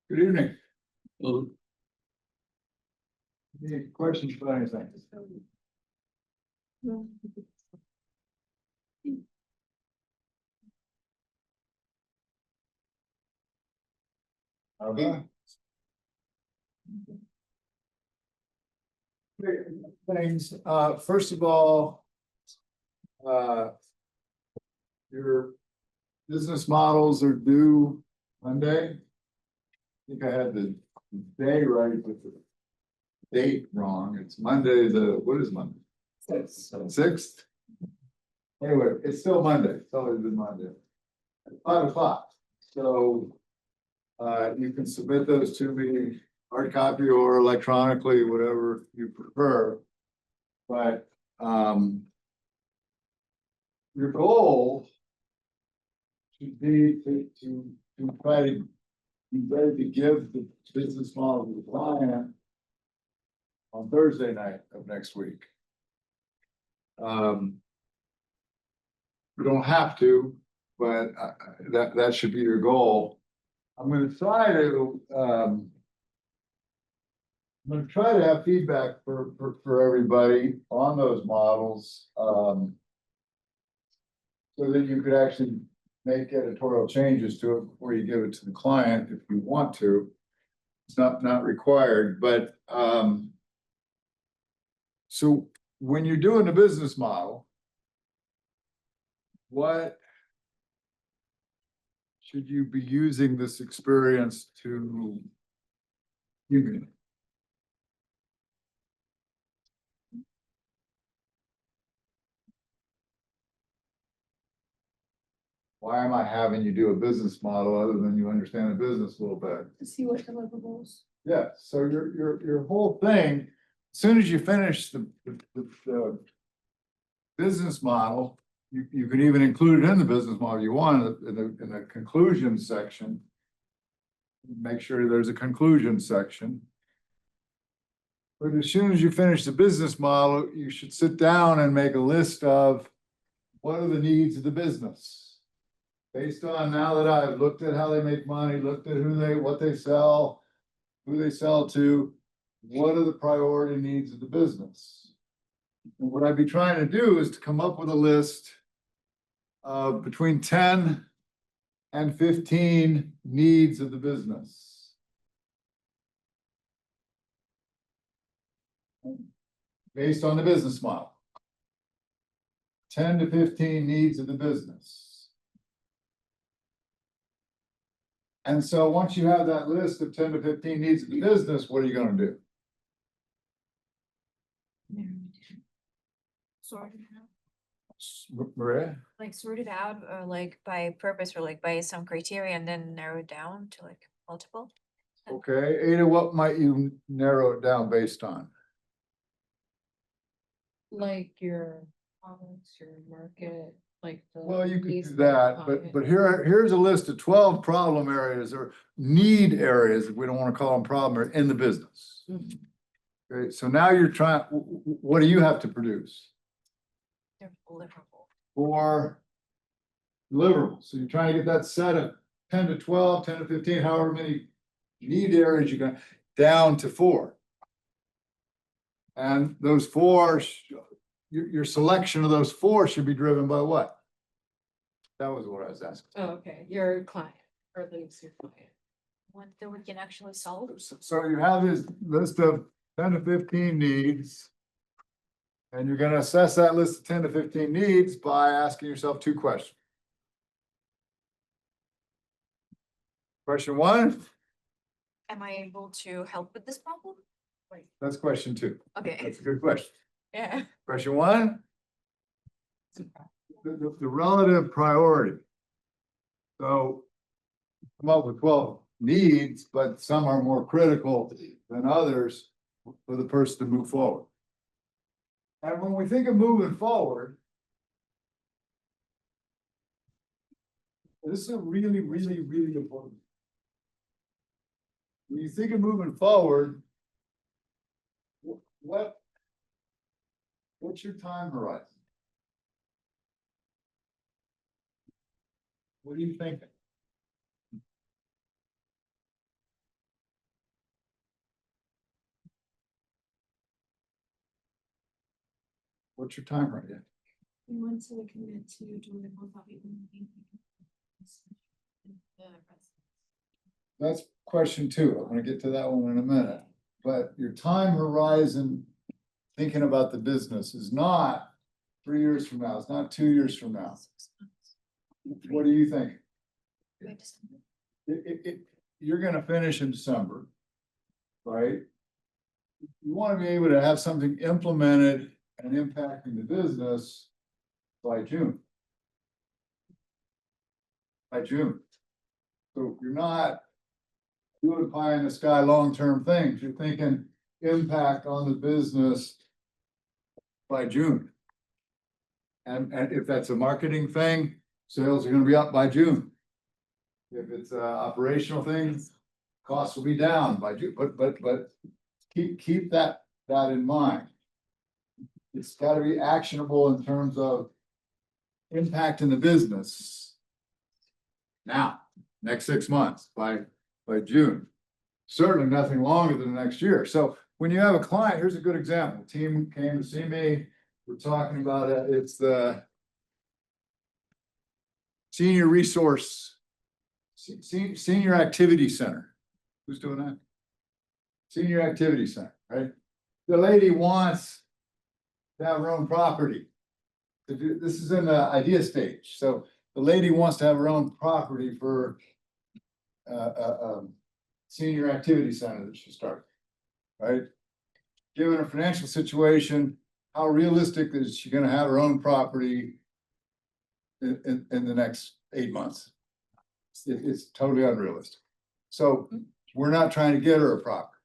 Good evening. Any questions about anything? Okay. Things, first of all. Your business models are due Monday. I think I had the day right, but the date wrong. It's Monday, what is Monday? Sixth. Anyway, it's still Monday. It's always been Monday. At 5 o'clock. So. You can submit those to me, hard copy or electronically, whatever you prefer. But, your goal should be to try to be ready to give the business model to the client on Thursday night of next week. You don't have to, but that should be your goal. I'm gonna try to have feedback for everybody on those models. So that you could actually make editorial changes to it before you give it to the client if you want to. It's not required, but so when you're doing a business model, what should you be using this experience to human? Why am I having you do a business model other than you understand the business a little bit? To see what deliverables. Yeah, so your whole thing, as soon as you finish the business model, you could even include it in the business model you want in the conclusion section. Make sure there's a conclusion section. But as soon as you finish the business model, you should sit down and make a list of what are the needs of the business. Based on now that I've looked at how they make money, looked at what they sell, who they sell to, what are the priority needs of the business? And what I'd be trying to do is to come up with a list of between 10 and 15 needs of the business. Based on the business model. 10 to 15 needs of the business. And so once you have that list of 10 to 15 needs of the business, what are you going to do? Sort it Maria? Like sort it out or like by purpose or like by some criteria and then narrow it down to like multiple? Okay, Ada, what might you narrow it down based on? Like your products, your market, like the. Well, you could needs do of the that, client. but here's a list of 12 problem areas or need areas, if we don't want to call them problem areas, in the business. Mhm. Okay, so now you're trying, what do you have to produce? They're deliverable. For deliverables, so you're trying to get that set of 10 to 12, 10 to 15, however many need areas you're going, down to 4. And those 4, your selection of those 4 should be driven by what? That was what I was asking. Oh, okay, your client, or the needs of your client. One that we can actually solve. So you have this list of 10 to 15 needs. And you're gonna assess that list of 10 to 15 needs by asking yourself 2 questions. Question 1, Am I able to help with this problem? that's question 2. Okay, That's a good question. yeah. Question 1, the relative priority. So come up with 12 needs, but some are more critical than others for the person to move forward. And when we think of moving forward, this is a really important. When you think of moving forward, what's your time horizon? What are you thinking? What's your time right? We want to commit to doing both of you. That's question two. I'm gonna get to that one in a minute. But your time horizon, thinking about the business is not 3 years from now, it's not 2 years from now. What do you think? Wait, December. You're gonna finish in December, right? You wanna be able to have something implemented and impacting the business by June. By June. So you're not doing pie in the sky long-term things, you're thinking impact on the business by June. And if that's a marketing thing, sales are gonna be up by June. If it's a operational thing, costs will be down by June, but keep that in mind. It's gotta be actionable in terms of impact in the business. Now, next 6 months by June. Certainly nothing longer than the next year. So when you have a client, here's a good example. Team came to see me. We're talking about it. It's the senior resource, senior activity center. Who's doing that? Senior activity center, right? The lady wants to have her own property. This is in the idea stage. So the lady wants to have her own property for senior activity center that she started, right? Given her financial situation, how realistic is she gonna have her own property in the next 8 months? It's totally unrealistic. So we're not trying to get her a property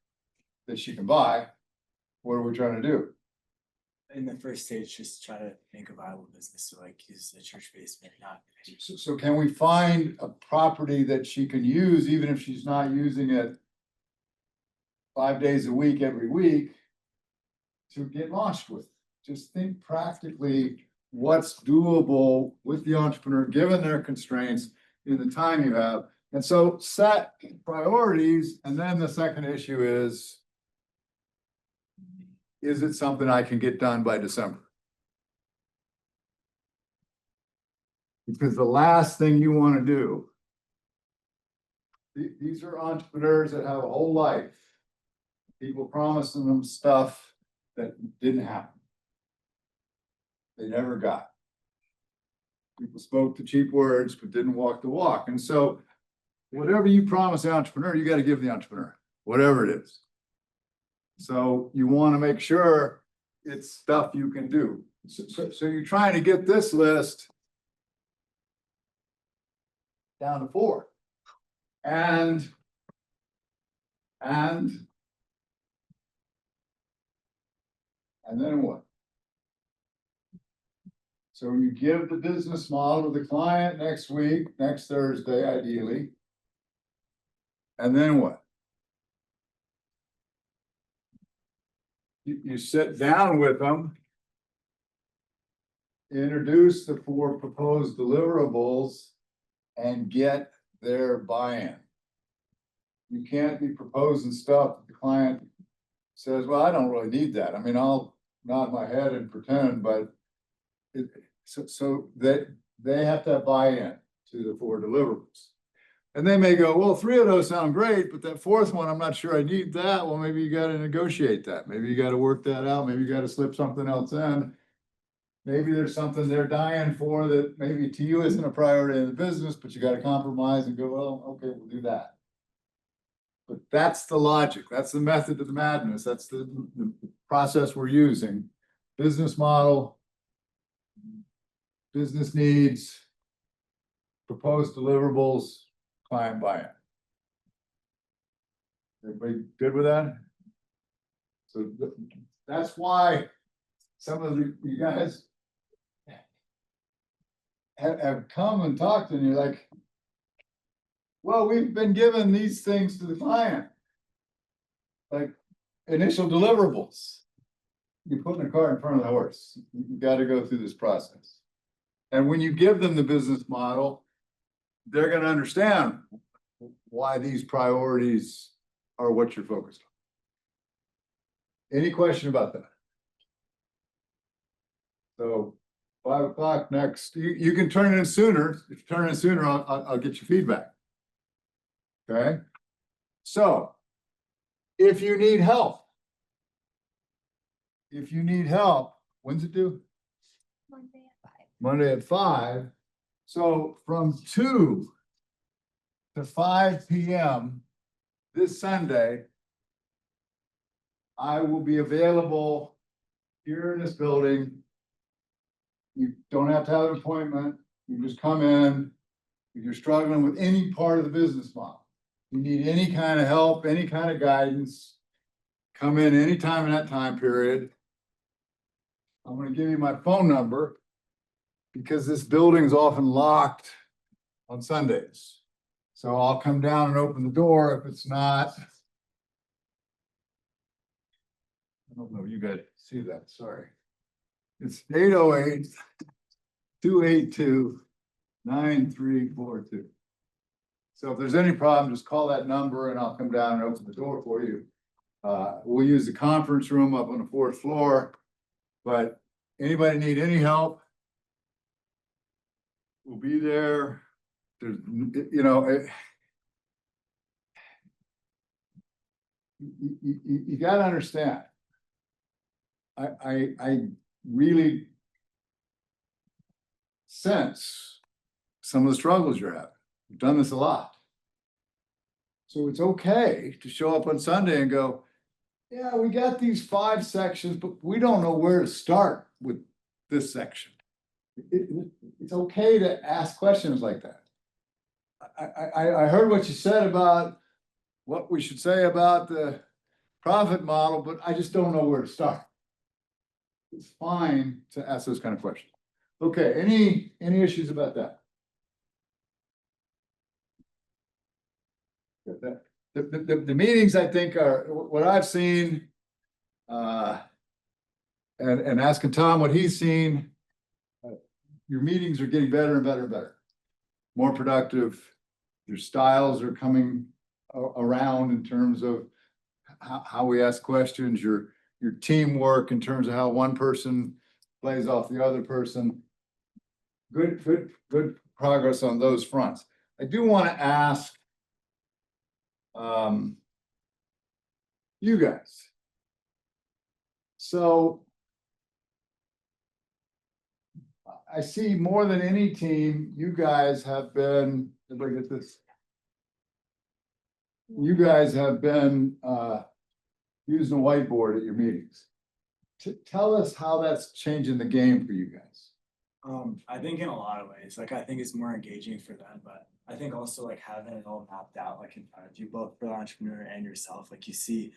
that she can buy. What are we trying to do? In the first stage, just try to make a viable business, so like use the church basement, not. So can we find a property that she can use, even if she's not using it 5 days a week, every week, to get launched with? Just think practically what's doable with the entrepreneur, given their constraints in the time you have. And so set priorities, and then the second issue is it something I can get done by December? Because the last thing you want to do, these are entrepreneurs that have a whole life. People promising them stuff that didn't happen. They never got. People spoke the cheap words, but didn't walk the walk. And so whatever you promise the entrepreneur, you got to give the entrepreneur, whatever it is. So you want to make sure it's stuff you can do. So you're trying to get this list down to 4. And then what? So you give the business model to the client next week, next Thursday, ideally. And then what? You sit down with them, introduce the 4 proposed deliverables, and get their buy-in. You can't be proposing stuff that the client says, well, I don't really need that. I mean, I'll nod my head and pretend, but so that they have to have buy-in to the 4 deliverables. And they may go, well, 3 of those sound great, but that 4th one, I'm not sure I need that. Well, maybe you got to negotiate that. Maybe you got to work that out. Maybe you got to slip something else in. Maybe there's something they're dying for that maybe to you isn't a priority in the business, but you got to compromise and go, well, okay, we'll do that. But that's the logic. That's the method of the madness. That's the process we're using. Business model, business needs, proposed deliverables, client buy-in. Everybody good with that? So that's why some of you guys have come and talked and you're like, well, we've been given these things to the client. Like initial deliverables. You're putting a cart in front of the horse. You got to go through this process. And when you give them the business model, they're going to understand why these priorities are what you're focused on. Any question about that? So 5 o'clock next, you can turn it in sooner. If you turn it in sooner, I'll get you feedback. Okay? So if you need help, when's it due? Monday at 5. Monday at 5. So from 2 to 5 PM this Sunday, I will be available here in this building. You don't have to have an appointment. You just come in. If you're struggling with any part of the business model, you need any kind of help, any kind of guidance, come in anytime in that time period. I'm gonna give you my phone number because this building is often locked on Sundays. So I'll come down and open the door if it's not. I don't know, you guys see that, sorry. It's 808-282-9342. So if there's any problem, just call that number and I'll come down and open the door for you. We'll use the conference room up on the 4th floor, but anybody need any help? We'll be there. There's, you know, you gotta understand. I really sense some of the struggles you're having. We've done this a lot. So it's okay to show up on Sunday and go, yeah, we got these 5 sections, but we don't know where to start with this section. It's okay to ask questions like that. I heard what you said about what we should say about the profit model, but I just don't know where to start. It's fine to ask those kind of questions. Okay, any issues about that? The meetings, I think, are what I've seen. And asking Tom what he's seen. Your meetings are getting better and better and better. More productive. Your styles are coming around in terms of how we ask questions, your teamwork in terms of how one person plays off the other person. Good progress on those fronts. I do want to ask you guys. So I see more than any team, you guys have been, everybody get this? You guys have been using a whiteboard at your meetings. Tell us how that's changing the game for you guys. I think in a lot of ways, like I think it's more engaging for them, but I think also like having it all mapped out, like in front of you, both for the entrepreneur and yourself, like you see,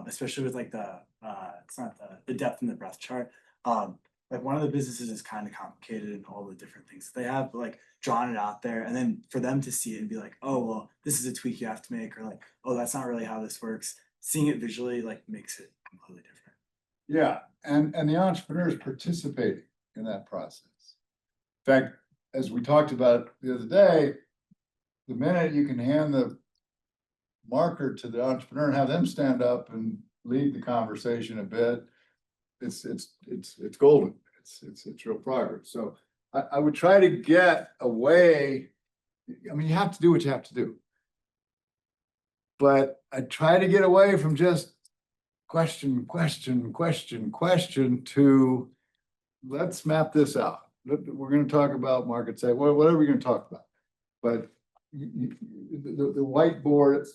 especially with like it's not the depth and the breadth chart. Like one of the businesses is kind of complicated in all the different things they have, like drawn it out there, and then for them to see it and be like, oh, well, this is a tweak you have to make, or like, oh, that's not really how this works. Seeing it visually like makes it completely different. Yeah, and the entrepreneurs participating in that process. In fact, as we talked about the other day, the minute you can hand the marker to the entrepreneur and have them stand up and lead the conversation a bit, it's golden. It's real progress. So I would try to get away. I mean, you have to do what you have to do. But I try to get away from just question to let's map this out. We're going to talk about market say, whatever we're going to talk about. But the whiteboard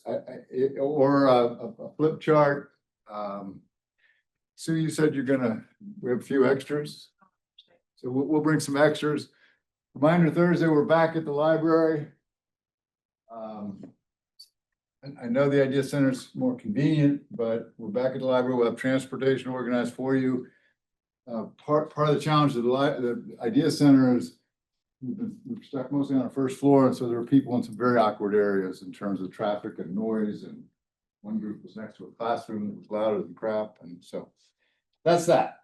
or a flip chart. Sue, you said we have a few extras. So we'll bring some extras. Reminder Thursday, we're back at the library. I know the Idea Center is more convenient, but we're back at the library. We'll have transportation organized for you. Part of the challenge of the Idea Center is we're stuck mostly on the first floor, and so there are people in some very awkward areas in terms of traffic and noise. And one group was next to a classroom that was louder than crap, and so that's that.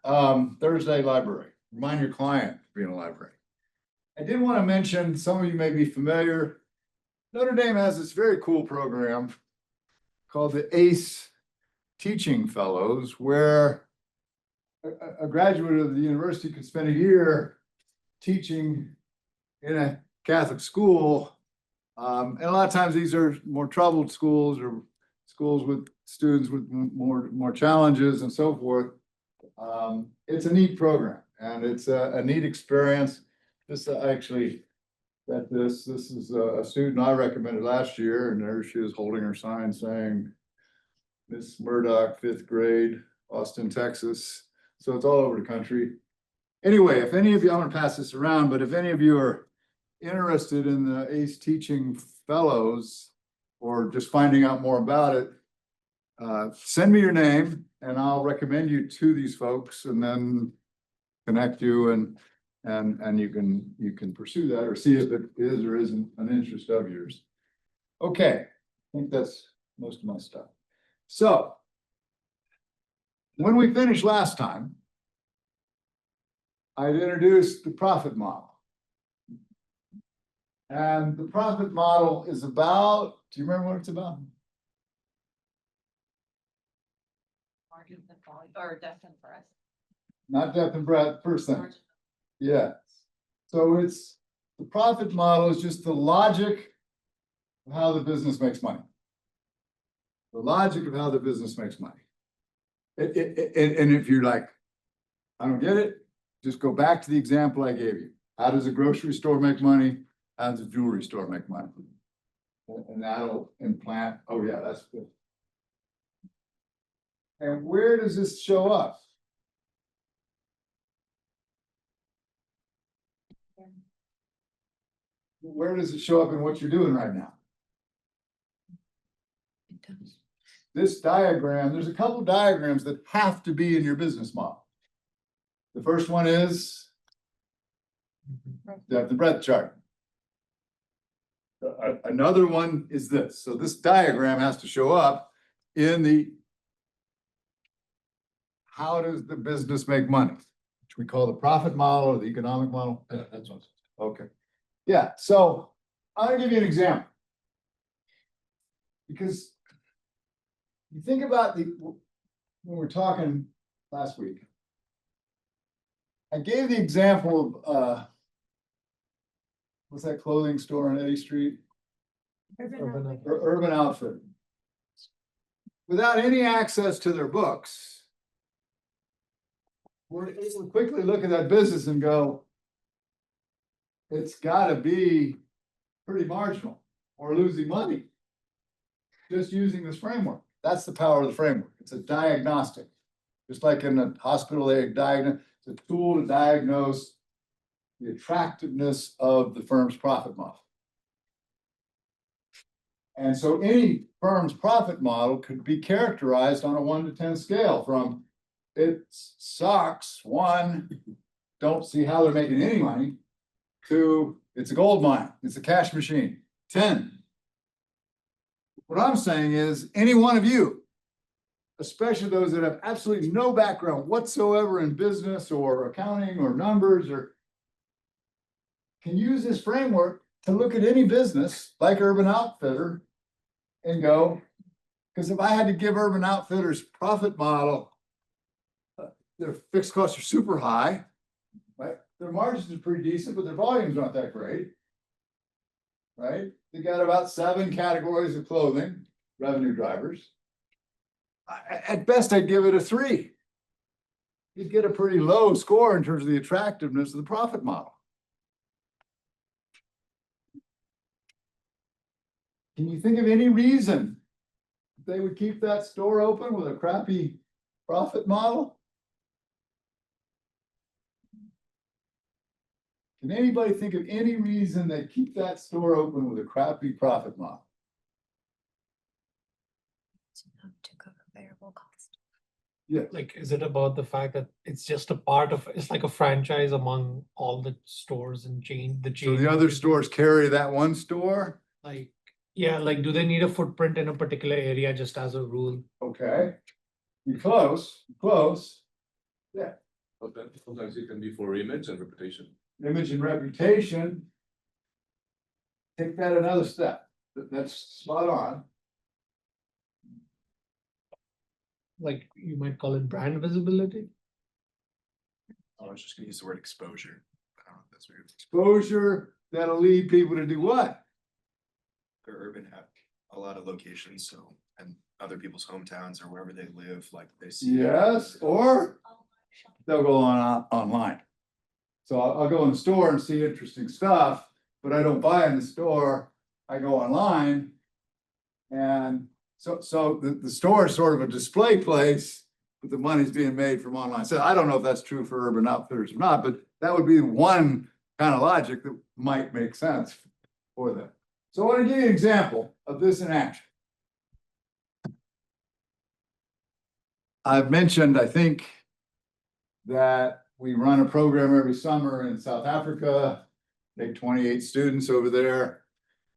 Thursday library. Remind your client to be in a library. I did want to mention, some of you may be familiar. Notre Dame has this very cool program called the ACE Teaching Fellows, where a graduate of the university could spend a year teaching in a Catholic school. And a lot of times these are more troubled schools or schools with students with more challenges and so forth. It's a neat program and it's a neat experience. This actually, this is a student I recommended last year, and there she is holding her sign saying, Miss Murdoch, 5th grade, Austin, Texas. So it's all over the country. Anyway, if any of you, I'm gonna pass this around, but if any of you are interested in the ACE Teaching Fellows or just finding out more about it, send me your name and I'll recommend you to these folks and then connect you and you can pursue that or see if it is or isn't an interest of yours. Okay, I think that's most of my stuff. So when we finished last time, I'd introduced the profit model. And the profit model is about, do you remember what it's about? Margin and volume, or depth and breadth. Not depth and breadth, first thing. Yeah. So it's, the profit model is just the logic of how the business makes money. The logic of how the business makes money. And if you're like, I don't get it, just go back to the example I gave you. How does a grocery store make money? How does a jewelry store make money? And that'll implant, oh yeah, that's good. And where does this show up? Where does it show up in what you're doing right now? This diagram, there's a couple diagrams that have to be in your business model. The first one is depth and breadth chart. Another one is this. So this diagram has to show up in the how does the business make money, which we call the profit model or the economic model. Yeah, that's what. Okay. Yeah, so I'll give you an example. Because you think about when we're talking last week, I gave the example of what's that clothing store on Eddy Street? Urban Outfitters. Without any access to their books, we're able to quickly look at that business and go, it's gotta be pretty marginal or losing money. Just using this framework. That's the power of the framework. It's a diagnostic. Just like in the hospital, they diagnose, it's a tool to diagnose the attractiveness of the firm's profit model. And so any firm's profit model could be characterized on a 1 to 10 scale from it sucks, 1, don't see how they're making any money, to it's a gold mine, it's a cash machine, 10. What I'm saying is any one of you, especially those that have absolutely no background whatsoever in business or accounting or numbers, or can use this framework to look at any business like Urban Outfitter and go, because if I had to give Urban Outfitters profit model, their fixed costs are super high, right? Their margins are pretty decent, but their volume's not that great, right? They got about 7 categories of clothing, revenue drivers. At best, I'd give it a 3. You'd get a pretty low score in terms of the attractiveness of the profit model. Can you think of any reason they would keep that store open with a crappy profit model? Can anybody think of any reason they keep that store open with a crappy profit model? It's enough to cover variable cost. Yeah. Like, is it about the fact that it's just a part of, it's like a franchise among all the stores and the So chain? the other stores carry that one store? Like, yeah, like, do they need a footprint in a particular area just as a rule? Okay. You're close, close. Yeah, But then sometimes it can be for image and reputation. image and reputation. Take that another step. That's spot on. Like, you might call it brand visibility? I was just gonna use the word exposure. I don't know if that's weird. Exposure that'll lead people to do what? They're urban have a lot of locations, so, and other people's hometowns or wherever they live, like they see. Yes, or they'll go online. So I'll go in the store and see interesting stuff, but I don't buy in the store, I go online. And so the store is sort of a display place, but the money's being made from online. So I don't know if that's true for Urban Outfitters or not, but that would be one kind of logic that might make sense for them. So I want to give you an example of this in action. I've mentioned, I think, that we run a program every summer in South Africa, take 28 students over there.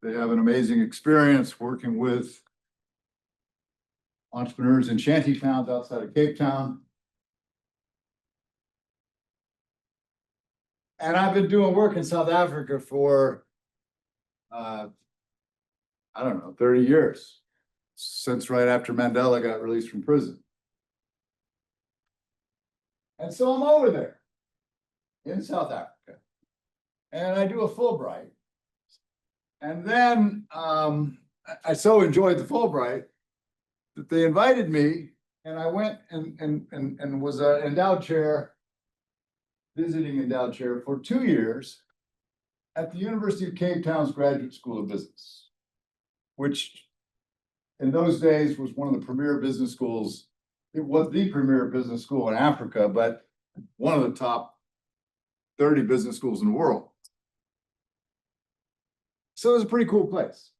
They have an amazing experience working with entrepreneurs in shanty towns outside of Cape Town. And I've been doing work in South Africa for, I don't know, 30 years, since right after Mandela got released from prison. And so I'm over there in South Africa, and I do a Fulbright. And then I so enjoyed the Fulbright that they invited me, and I went and was an endowed chair, visiting endowed chair for 2 years at the University of Cape Town's Graduate School of Business, which in those days was one of the premier business schools. It was the premier business school in Africa, but one of the top 30 business schools in the world. So it was a pretty cool place.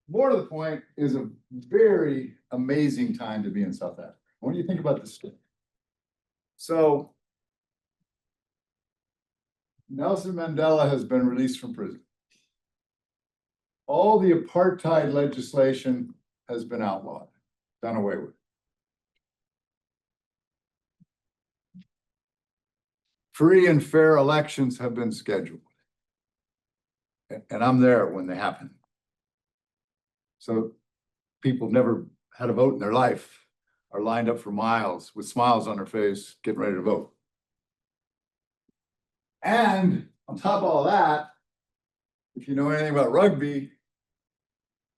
More to the point, is a very amazing time to be in South Africa. What do you think about this state? So Nelson Mandela has been released from prison. All the apartheid legislation has been outlawed, done away with. Free and fair elections have been scheduled. And I'm there when they happen. So people never had a vote in their life are lined up for miles with smiles on their face, getting ready to vote. And on top of all that, if you know anything about rugby,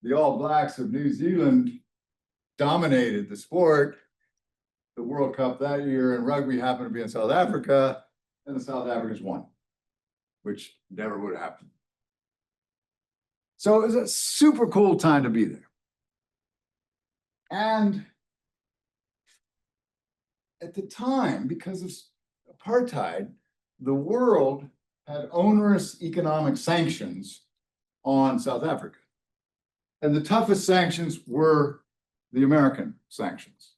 the All Blacks of New Zealand dominated the sport. The World Cup that year, and rugby happened to be in South Africa, and the South Africans won, which never would have happened. So it was a super cool time to be there. And at the time, because of apartheid, the world had onerous economic sanctions on South Africa. And the toughest sanctions were the American sanctions.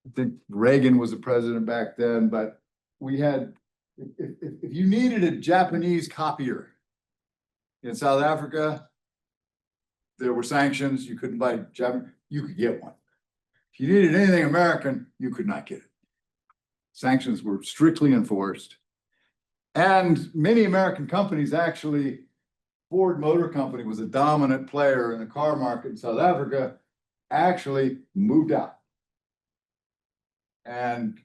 I think Reagan was the president back then, but we had, if you needed a Japanese copier in South Africa, there were sanctions. You couldn't buy Japanese, you could get one. If you needed anything American, you could not get it. Sanctions were strictly enforced. And many American companies, actually, Ford Motor Company was a dominant player in the car market in South Africa, actually moved out. And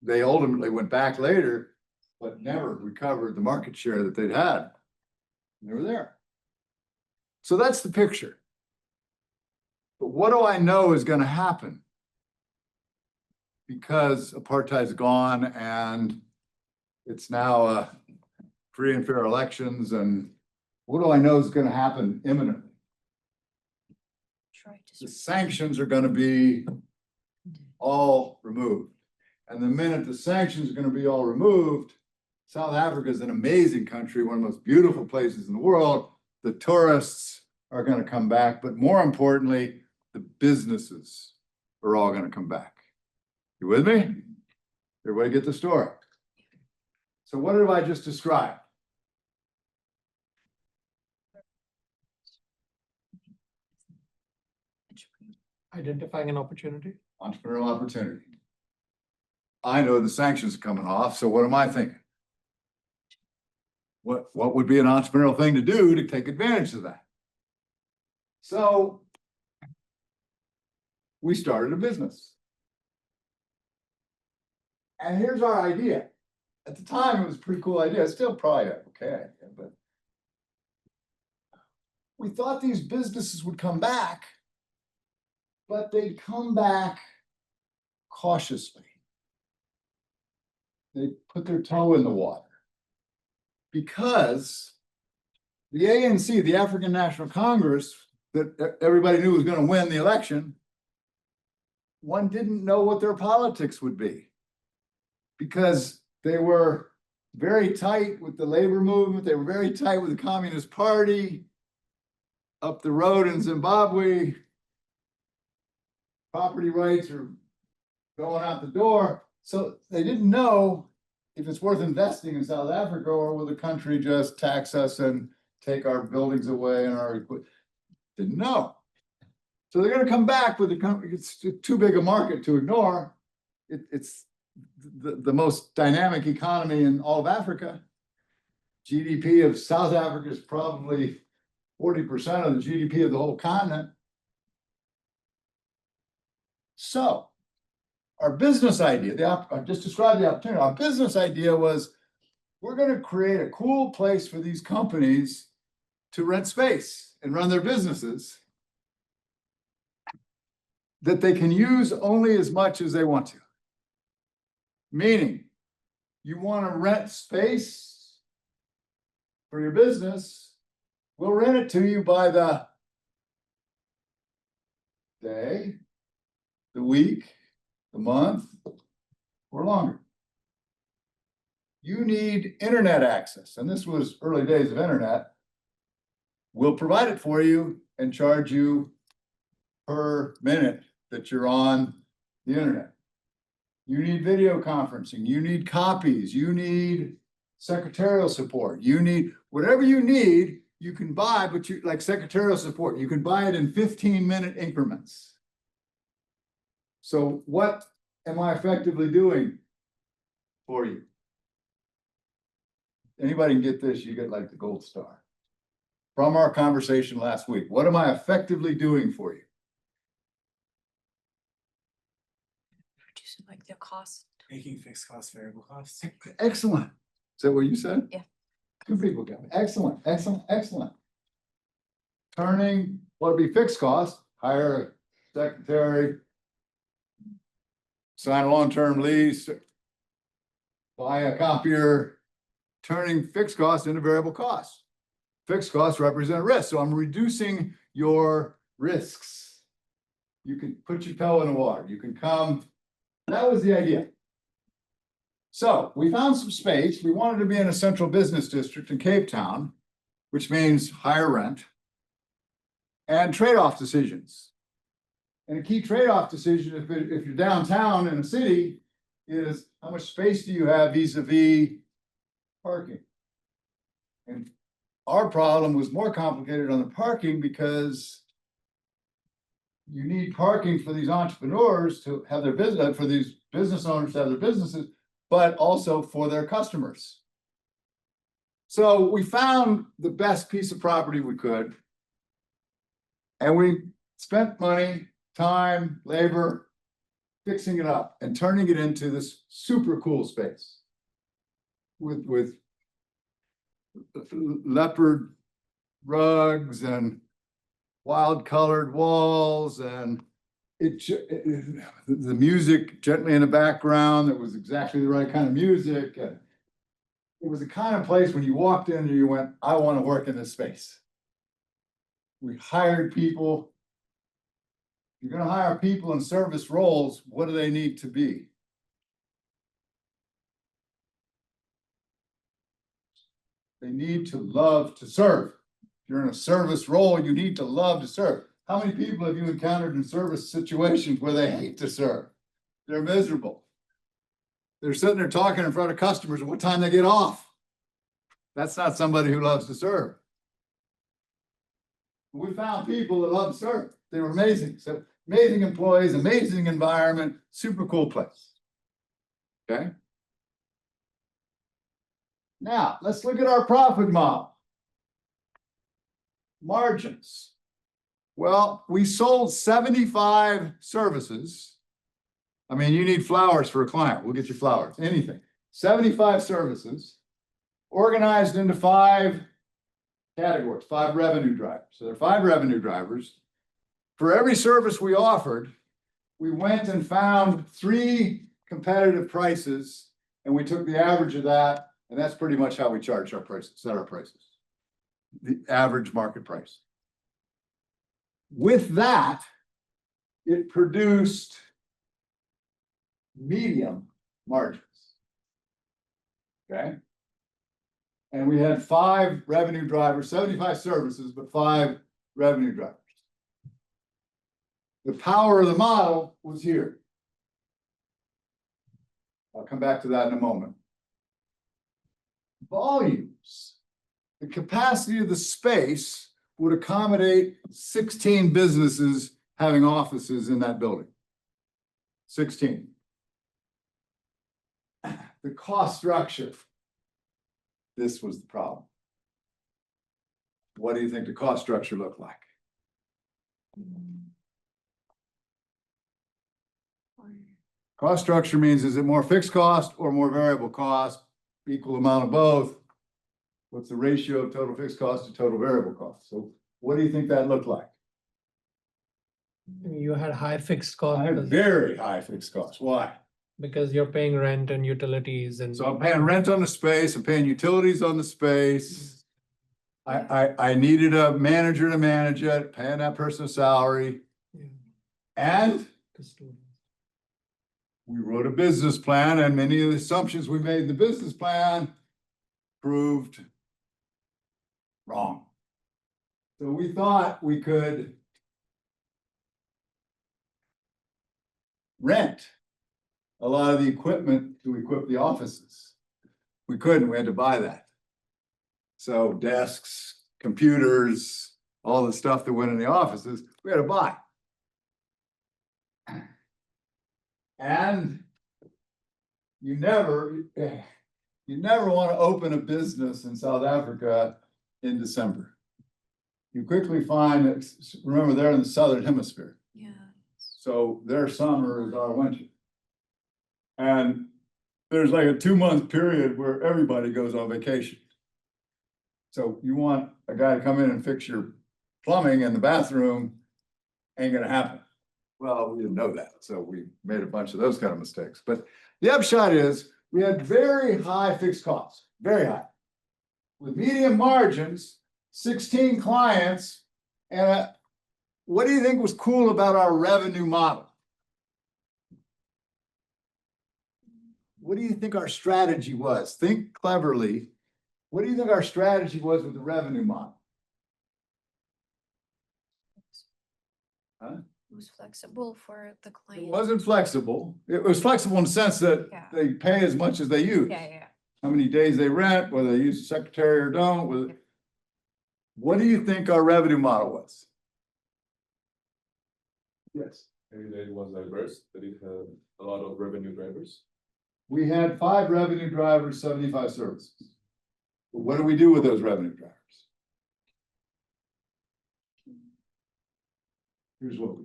they ultimately went back later, but never recovered the market share that they'd had. They were there. So that's the picture. But what do I know is going to happen? Because apartheid's gone and it's now free and fair elections, and what do I know is going to happen imminently? The sanctions are going to be all removed. And the minute the sanctions are going to be all removed, South Africa is an amazing country, one of the most beautiful places in the world. The tourists are going to come back, but more importantly, the businesses are all going to come back. You with me? Everybody get the story. So what did I just describe? Identifying an opportunity. Entrepreneurial opportunity. I know the sanctions are coming off, so what am I thinking? What would be an entrepreneurial thing to do to take advantage of that? So we started a business. And here's our idea. At the time, it was a pretty cool idea. It's still probably a okay idea, but we thought these businesses would come back, but they'd come back cautiously. They put their toe in the water. Because the ANC, the African National Congress, that everybody knew was gonna win the election, one didn't know what their politics would be. Because they were very tight with the labor movement, they were very tight with the Communist Party. Up the road in Zimbabwe, property rights are going out the door. So they didn't know if it's worth investing in South Africa, or will the country just tax us and take our buildings away and our equipment? Didn't know. So they're gonna come back with the company. It's too big a market to ignore. It's the most dynamic economy in all of Africa. GDP of South Africa is probably 40% of the GDP of the whole continent. So our business idea, I just described the opportunity. Our business idea was, we're gonna create a cool place for these companies to rent space and run their businesses that they can use only as much as they want to. Meaning, you wanna rent space for your business, we'll rent it to you by the day, the week, the month, or longer. You need internet access, and this was early days of internet. We'll provide it for you and charge you per minute that you're on the internet. You need video conferencing, you need copies, you need secretarial support, you need whatever you need. You can buy, but you like secretarial support, you can buy it in 15-minute increments. So what am I effectively doing for you? Anybody can get this, you get like the gold star. From our conversation last week, what am I effectively doing for you? Reducing like the cost. Making fixed costs variable costs. Excellent. Is that what you said? Yeah. Two people got me. Excellent, excellent, excellent. Turning what would be fixed cost, hire a secretary, sign a long-term lease, buy a copier, turning fixed costs into variable costs. Fixed costs represent risk, so I'm reducing your risks. You can put your toe in the water, you can come. That was the idea. So we found some space. We wanted to be in a central business district in Cape Town, which means higher rent and trade-off decisions. And a key trade-off decision, if you're downtown in a city, is how much space do you have vis-a-vis parking? And our problem was more complicated on the parking, because you need parking for these entrepreneurs to have their business, for these business owners to have their businesses, but also for their customers. So we found the best piece of property we could. And we spent money, time, labor, fixing it up and turning it into this super cool space. With leopard rugs and wild colored walls, and the music gently in the background, that was exactly the right kind of music. And it was the kind of place when you walked in and you went, I want to work in this space. We hired people. You're going to hire people in service roles. What do they need to be? They need to love to serve. If you're in a service role, you need to love to serve. How many people have you encountered in service situations where they hate to serve? They're miserable. They're sitting there talking in front of customers, and what time they get off. That's not somebody who loves to serve. We found people that love to serve. They were amazing. So amazing employees, amazing environment, super cool place. Okay. Now, let's look at our profit model. Margins. Well, we sold 75 services I mean, you need flowers for a client, we'll get you flowers, anything. 75 services organized into 5 categories, 5 revenue drivers. So there are 5 revenue drivers. For every service we offered, we went and found 3 competitive prices, and we took the average of that, and that's pretty much how we charge our prices, set our prices. The average market price. With that, it produced medium margins. Okay? And we had 5 revenue drivers, 75 services, but 5 revenue drivers. The power of the model was here. I'll come back to that in a moment. Volumes. The capacity of the space would accommodate 16 businesses having offices in that building. 16. The cost structure. This was the problem. What do you think the cost structure looked like? Cost structure means, is it more fixed cost or more variable cost? Equal amount of both. What's the ratio of total fixed cost to total variable cost? So what do you think that looked like? You had high fixed I cost had because- very high fixed costs. Why? because you're paying rent and utilities and. So I'm paying rent on the space, I'm paying utilities on the space. I needed a manager to manage it, paying that person a salary, Yeah, and custodian. we wrote a business plan, and many of the assumptions we made in the business plan proved wrong. So we thought we could rent a lot of the equipment to equip the offices. We couldn't, we had to buy that. So desks, computers, all the stuff that went in the offices, we had to buy. And you never want to open a business in South Africa in December. You quickly find that, remember, they're in the Southern Hemisphere. Yeah. So their summer is our winter. And there's like a 2-month period where everybody goes on vacation. So you want a guy to come in and fix your plumbing in the bathroom, ain't gonna happen. Well, we didn't know that, so we made a bunch of those kind of mistakes. But the upshot is, we had very high fixed costs, very high. With medium margins, 16 clients, and what do you think was cool about our revenue model? What do you think our strategy was? Think cleverly. What do you think our strategy was with the revenue model? Huh? It was flexible for the It client. wasn't flexible. It was flexible in the sense that Yeah. they pay as much as they use. Yeah. How many days they rent, whether they use a secretary or don't. What do you think our revenue model was? Yes. Maybe that it was diverse, that it had a lot of revenue drivers. We had 5 revenue drivers, 75 services. But what do we do with those revenue drivers? Here's what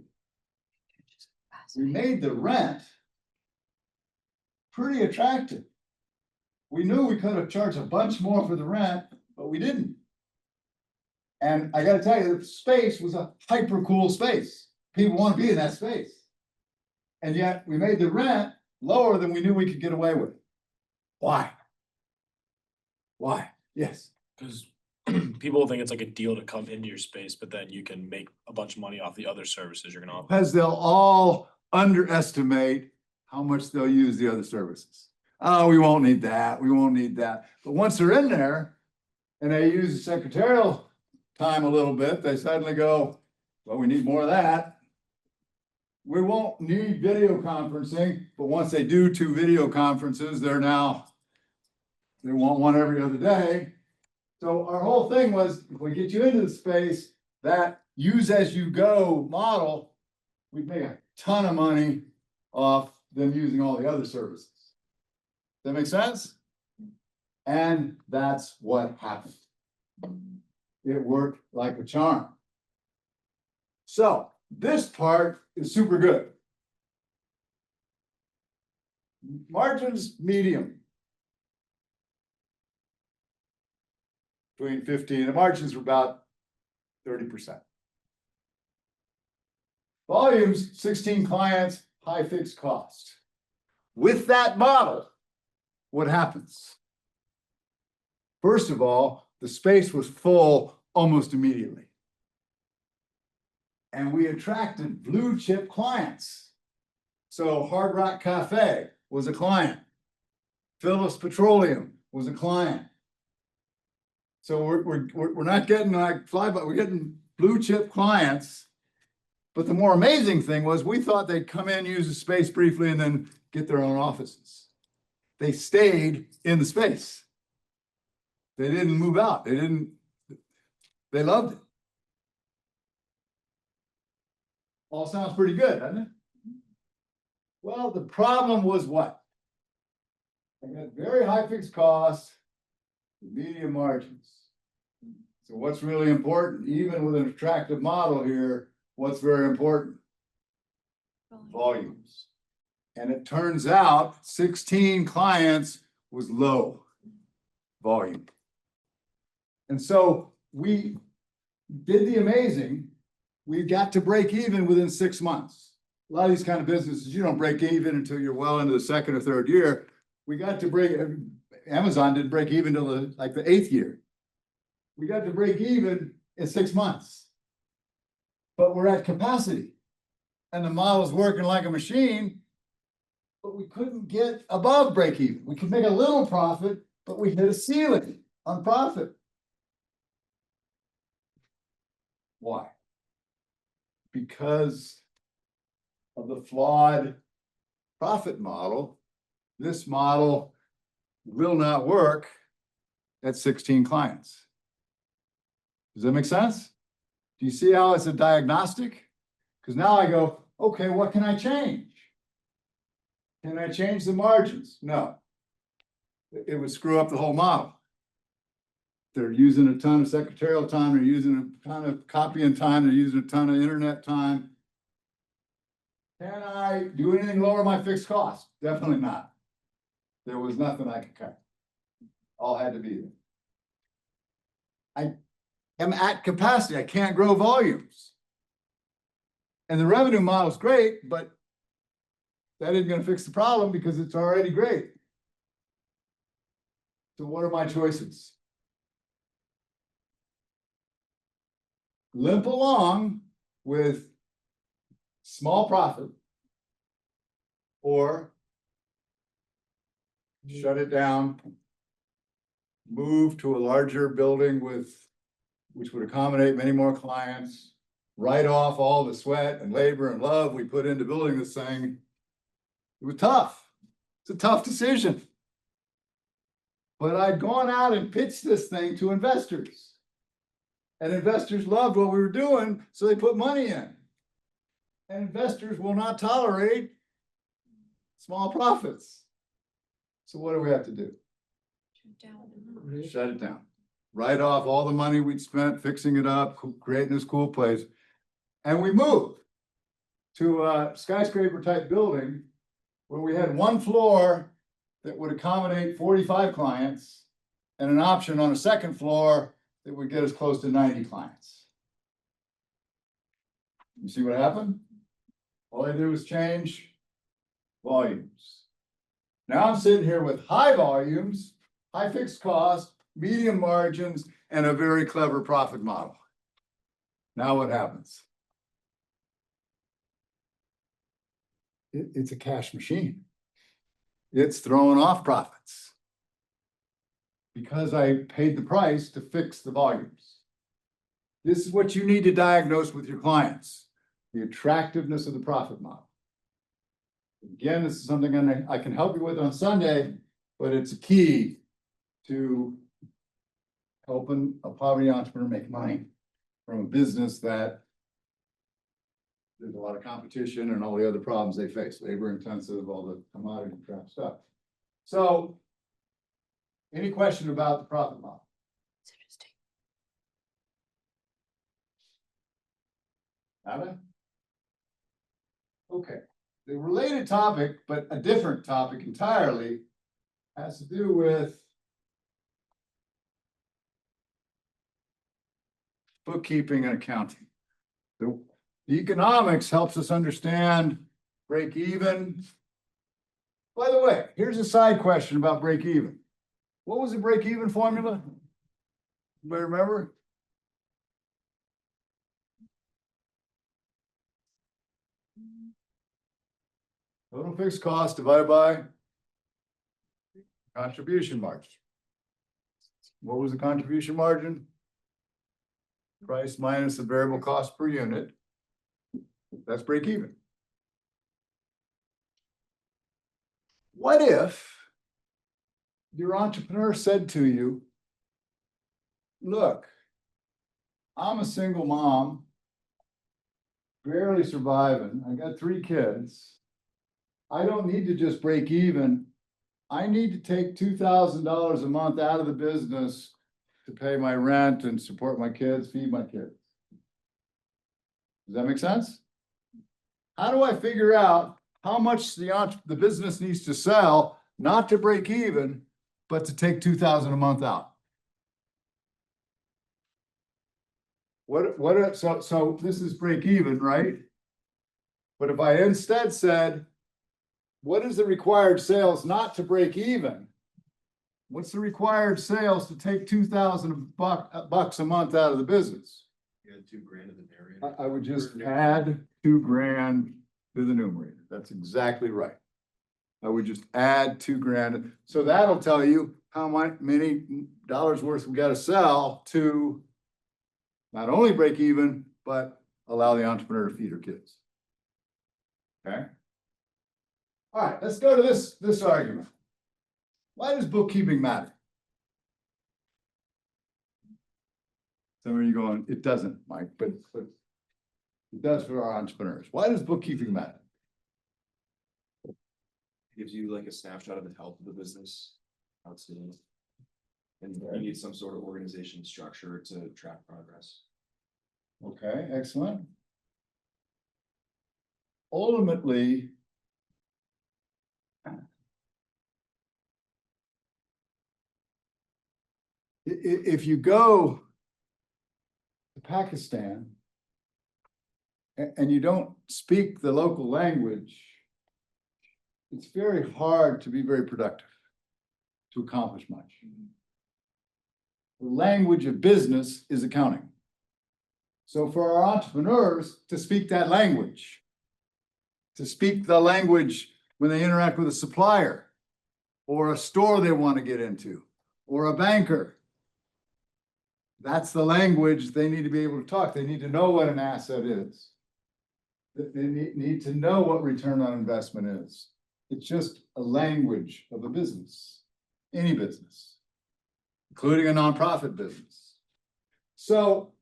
we made the rent pretty attractive. We knew we could have charged a bunch more for the rent, but we didn't. And I gotta tell you, the space was a hyper cool space. People want to be in that space. And yet we made the rent lower than we knew we could get away with. Why? Why? Yes. Because people think it's like a deal to come into your space, but then you can make a bunch of money off the other services you're gonna offer. Because they'll all underestimate how much they'll use the other services. Oh, we won't need that. We won't need that. But once they're in there and they use the secretarial time a little bit, they suddenly go, well, we need more of that. We won't need video conferencing, but once they do 2 video conferences, they want one every other day. So our whole thing was, if we get you into the space, that use as you go model, we'd make a ton of money off them using all the other services. Does that make sense? And that's what happened. It worked like a charm. So this part is super good. Margins, medium. Between 15, the margins were about 30%. Volumes, 16 clients, high fixed cost. With that model, what happens? First of all, the space was full almost immediately. And we attracted blue chip clients. So Hard Rock Cafe was a client. Phillips Petroleum was a client. So we're not getting like flyby, we're getting blue chip clients. But the more amazing thing was we thought they'd come in, use the space briefly, and then get their own offices. They stayed in the space. They didn't move out. They loved it. All sounds pretty good, doesn't it? Well, the problem was what? I got very high fixed costs, medium margins. So what's really important, even with an attractive model here, what's very important? Volumes. And it turns out 16 clients was low volume. And so we did the amazing. We got to break even within 6 months. A lot of these kind of businesses, you don't break even until you're well into the second or third year. We got to break, Amazon didn't break even until the 8th year. We got to break even in 6 months. But we're at capacity. And the model's working like a machine, but we couldn't get above break even. We could make a little profit, but we hit a ceiling on profit. Why? Because of the flawed profit model. This model will not work at 16 clients. Does that make sense? Do you see how it's a diagnostic? Because now I go, okay, what can I change? Can I change the margins? No. It would screw up the whole model. They're using a ton of secretarial time, they're using a ton of copying time, they're using a ton of internet time. Can I do anything lower my fixed cost? Definitely not. There was nothing I could cut. All had to be there. I am at capacity. I can't grow volumes. And the revenue model is great, but that isn't going to fix the problem because it's already great. So what are my choices? Limp along with small profit or shut it down, move to a larger building which would accommodate many more clients, write off all the sweat and labor and love we put into building this thing. It was tough. It's a tough decision. But I'd gone out and pitched this thing to investors. And investors loved what we were doing, so they put money in. And investors will not tolerate small profits. So what do we have to do? Shut it down. Write off all the money we'd spent fixing it up, creating this cool place. And we moved to a skyscraper type building where we had one floor that would accommodate 45 clients and an option on a second floor that would get us close to 90 clients. You see what happened? All I did was change volumes. Now I'm sitting here with high volumes, high fixed cost, medium margins, and a very clever profit model. Now what happens? It's a cash machine. It's throwing off profits because I paid the price to fix the volumes. This is what you need to diagnose with your clients, the attractiveness of the profit model. Again, this is something I can help you with on Sunday, but it's a key to helping a poverty entrepreneur make money from a business that there's a lot of competition and all the other problems they face, labor intensive, all the commodity trap stuff. So, any question about the profit model? It's interesting. Have it? Okay. the related topic, but a different topic entirely, has to do with bookkeeping and accounting. The economics helps us understand break even. By the way, here's a side question about break even. What was the break even formula? Anybody remember? Total fixed cost divided by contribution margin. What was the contribution margin? Price minus the variable cost per unit. That's break even. What if your entrepreneur said to you, look, I'm a single mom, barely surviving. I got 3 kids. I don't need to just break even. I need to take $2,000 a month out of the business to pay my rent and support my kids, feed my kids. Does that make sense? How do I figure out how much the business needs to sell, not to break even, but to take $2,000 a month out? So this is break even, right? But if I instead said, what is the required sales not to break even? What's the required sales to take $2,000 a month out of the business? You had $2,000 in the narrator. I would just add $2,000 to the numerator. That's exactly right. I would just add $2,000. So that'll tell you how many dollars worth we got to sell to not only break even, but allow the entrepreneur to feed her kids. Okay. All right, let's go to this argument. Why does bookkeeping matter? Some of you going, it doesn't, Mike, but it does for our entrepreneurs. Why does bookkeeping matter? Gives you like a snapshot of the health of the business, how it's doing. And you need some sort of organization structure to track progress. Okay, excellent. Ultimately, if you go to Pakistan and you don't speak the local language, it's very hard to be very productive, to accomplish much. The language of business is accounting. So for our entrepreneurs to speak that language, to speak the language when they interact with a supplier or a store they want to get into or a banker, that's the language they need to be able to talk. They need to know what an asset is. They need to know what return on investment is. It's just a language of a business, any business, including a nonprofit business. So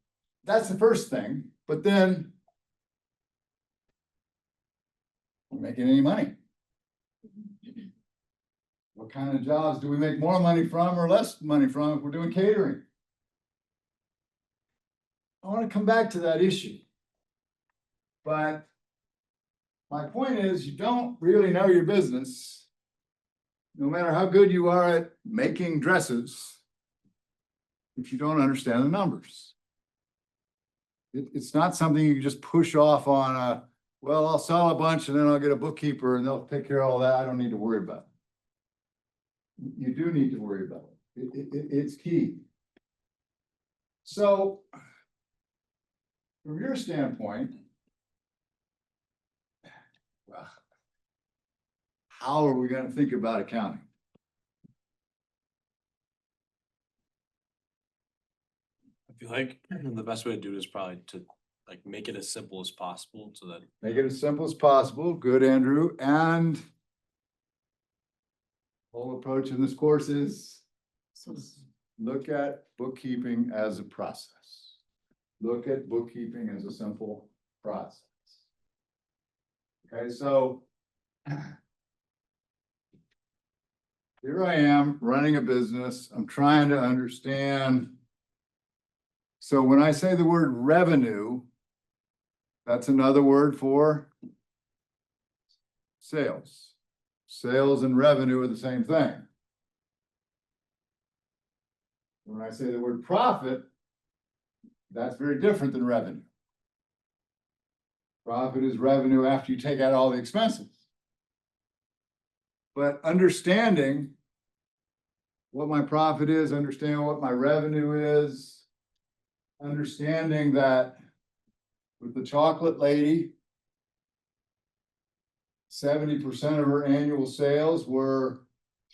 that's the first thing, but then we're making any money. What kind of jobs do we make more money from or less money from if we're doing catering? I want to come back to that issue. But my point is, you don't really know your business, no matter how good you are at making dresses, if you don't understand the numbers. It's not something you can just push off on well, I'll sell a bunch and then I'll get a bookkeeper and they'll take care of all that. I don't need to worry about it. You do need to worry about it. It's key. So, from your standpoint, well, how are we going to think about accounting? I feel like the best way to do it is probably to like make it as simple as possible so that Make it as simple as possible. Good, Andrew. And whole approach in this course is look at bookkeeping as a process. Look at bookkeeping as a simple process. Okay, so here I am running a business. I'm trying to understand. So when I say the word revenue, that's another word for sales. Sales and revenue are the same thing. When I say the word profit, that's very different than revenue. Profit is revenue after you take out all the expenses. But understanding what my profit is, understanding what my revenue is, understanding that with the chocolate lady, 70% of her annual sales were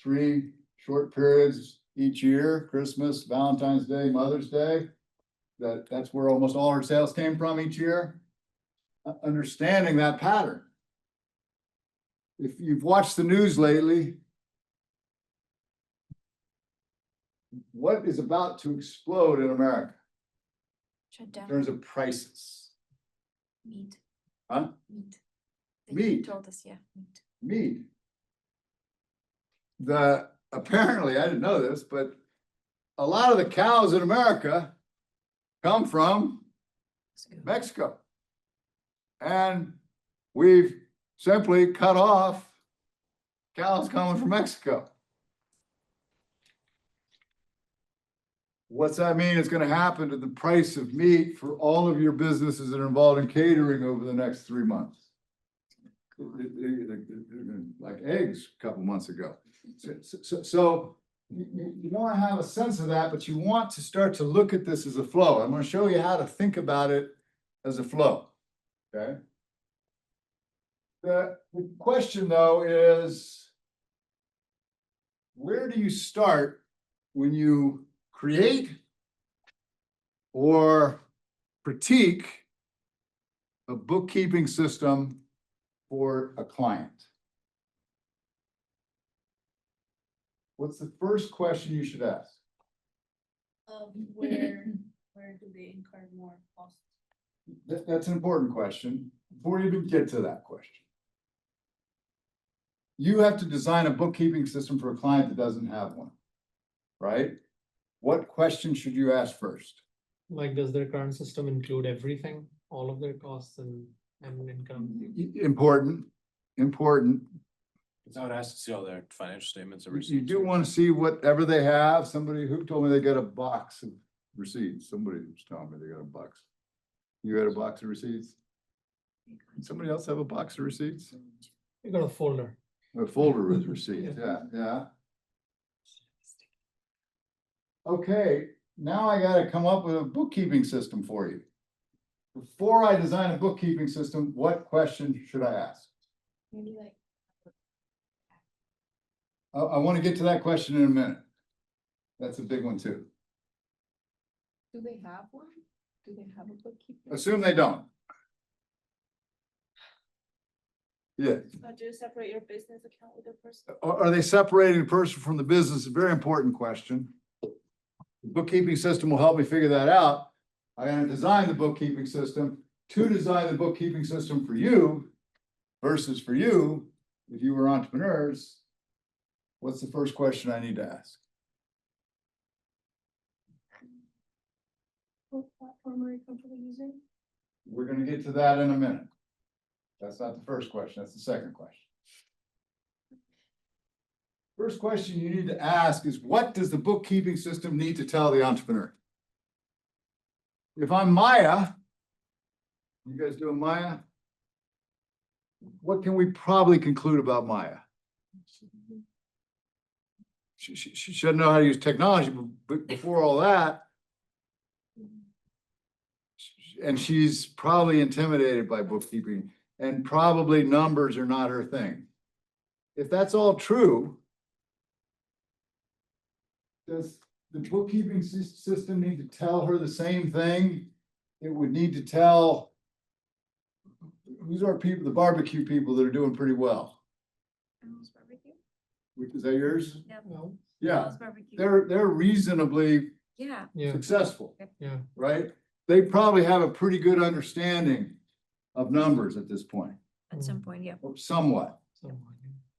3 short periods each year: Christmas, Valentine's Day, Mother's Day. That's where almost all her sales came from each year. Understanding that pattern. If you've watched the news lately, what is about to explode in America Shut in down terms of prices? meat. Huh? Meat. They Meat. Told us, yeah, meat. Meat. Apparently, I didn't know this, but a lot of the cows in America come from Mexico. And we've simply cut off cows coming from Mexico. What's that mean is going to happen to the price of meat for all of your businesses that are involved in catering over the next 3 months? Like eggs a couple months ago. So you want to have a sense of that, but you want to start to look at this as a flow. I'm going to show you how to think about it as a flow. Okay. The question though is, where do you start when you create or critique a bookkeeping system for a client? What's the first question you should ask? Where do they incur more costs? That's an important question. Before you even get to that question, you have to design a bookkeeping system for a client that doesn't have one, right? What question should you ask first? Like, does their current system include everything, all of their costs and income? Important. I would ask to see all their financial statements and You receipts. do want to see whatever they have. Somebody who told me they got a box of receipts. Somebody was telling me they got a box. You had a box of receipts? Did somebody else have a box of receipts? You got a folder. A folder with receipts, yeah. Okay, now I gotta come up with a bookkeeping system for you. Before I design a bookkeeping system, what question should I ask? Maybe like, I want to get to that question in a minute. That's a big one too. do they have one? Do they have a bookkeeper? Assume they don't. Yeah, Do you separate your business account with your personal? are they separating the person from the business? A very important question. The bookkeeping system will help me figure that out. I gotta design the bookkeeping system to design the bookkeeping system for you versus for you, if you were entrepreneurs. What's the first question I need to ask? What platform are you comfortable using? We're gonna get to that in a minute. That's not the first question, that's the second question. First question you need to ask is, what does the bookkeeping system need to tell the entrepreneur? If I'm Maya, you guys doing Maya? What can we probably conclude about Maya? She should know how to use technology, but before all that, and she's probably intimidated by bookkeeping, and probably numbers are not her thing. If that's all true, does the bookkeeping system need to tell her the same thing it would need to tell, who's our people, the barbecue people that are doing pretty well? Almost barbecue? Is that yours? No. Yeah, Almost barbecue. they're reasonably Yeah, Yeah, successful, yeah. right? They probably have a pretty good understanding of numbers at this point, at some point, yeah. or somewhat. Someone,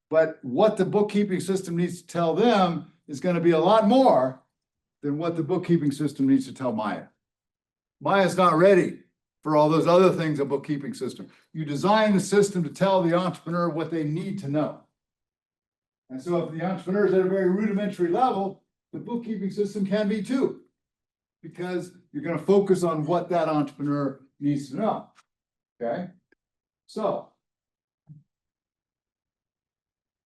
But what the bookkeeping system needs to tell them is going to be a lot more than what the bookkeeping system needs to tell Maya. Maya's not ready for all those other things, a bookkeeping system. You design the system to tell the entrepreneur what they need to know. And so if the entrepreneur is at a very rudimentary level, the bookkeeping system can be too. Because you're gonna focus on what that entrepreneur needs to know, okay? So.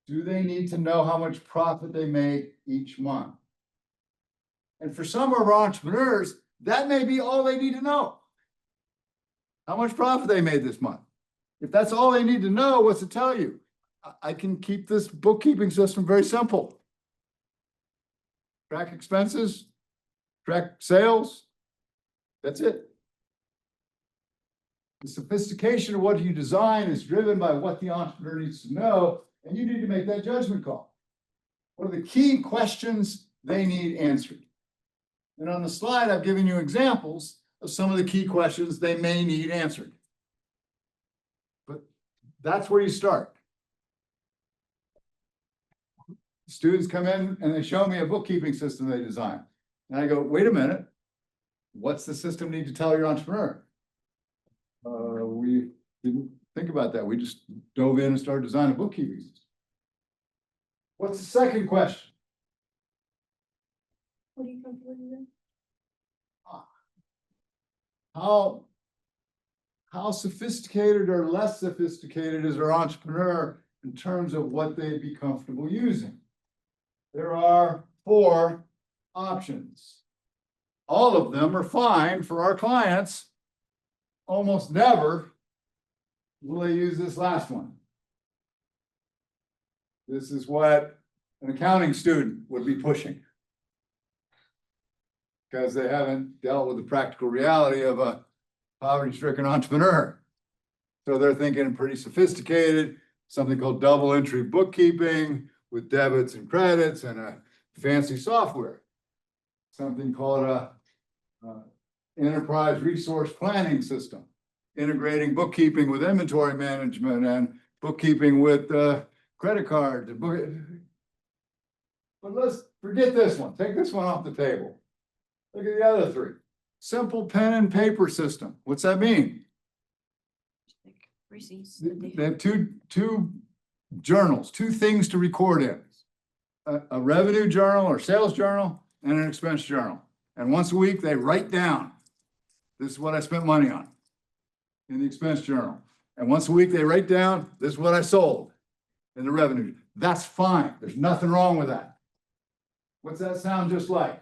Do they need to know how much profit they make each month? And for some of our entrepreneurs, that may be all they need to know. How much profit they made this month. If that's all they need to know, what's it tell you? I can keep this bookkeeping system very simple. Track expenses, track sales. That's it. The sophistication of what you design is driven by what the entrepreneur needs to know, and you need to make that judgment call. What are the key questions they need answered? And on the slide, I've given you examples of some of the key questions they may need answered. But that's where you start. Students come in and they show me a bookkeeping system they designed. And I go, wait a minute, what's the system need to tell your entrepreneur? We didn't think about that. We just dove in and started designing bookkeeping system. What's the second question? What are you comfortable with? How sophisticated or less sophisticated is our entrepreneur in terms of what they'd be comfortable using? There are 4 options. All of them are fine for our clients. Almost never will they use this last one. This is what an accounting student would be pushing. Because they haven't dealt with the practical reality of a poverty-stricken entrepreneur. So they're thinking pretty sophisticated, something called double entry bookkeeping with debits and credits and a fancy software. Something called a enterprise resource planning system, integrating bookkeeping with inventory management and bookkeeping with credit cards. But let's forget this one. Take this one off the table. Look at the other 3. Simple pen and paper system. What's that mean? Like receipts. that they- They have two journals, 2 things to record in. A revenue journal or sales journal and an expense journal. And once a week, they write down, this is what I spent money on in the expense journal. And once a week, they write down, this is what I sold in the revenue. That's fine. There's nothing wrong with that. What's that sound just like?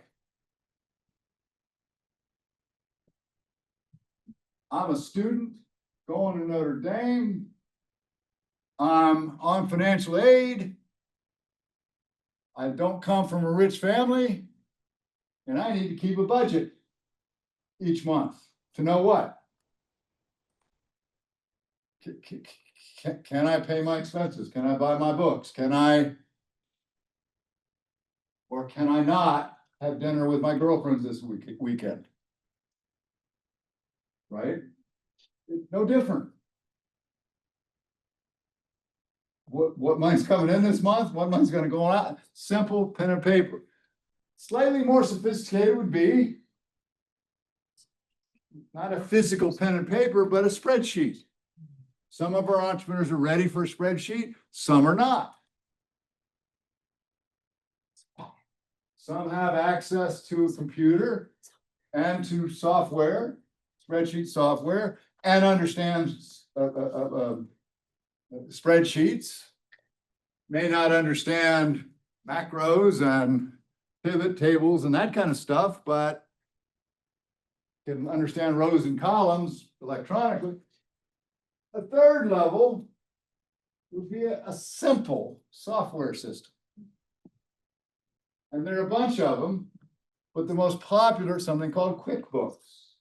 I'm a student going to Notre Dame. I'm on financial aid. I don't come from a rich family. And I need to keep a budget each month to know what? Can I pay my expenses? Can I buy my books? Can I? Or can I not have dinner with my girlfriends this weekend? Right? It's no different. What money's coming in this month? What money's gonna go out? Simple pen and paper. Slightly more sophisticated would be not a physical pen and paper, but a spreadsheet. Some of our entrepreneurs are ready for a spreadsheet, some are not. Some have access to a computer and to software, spreadsheet software, and understands spreadsheets. May not understand macros and pivot tables and that kind of stuff, but can understand rows and columns electronically. A third level would be a simple software system. And there are a bunch of them, but the most popular is something called QuickBooks.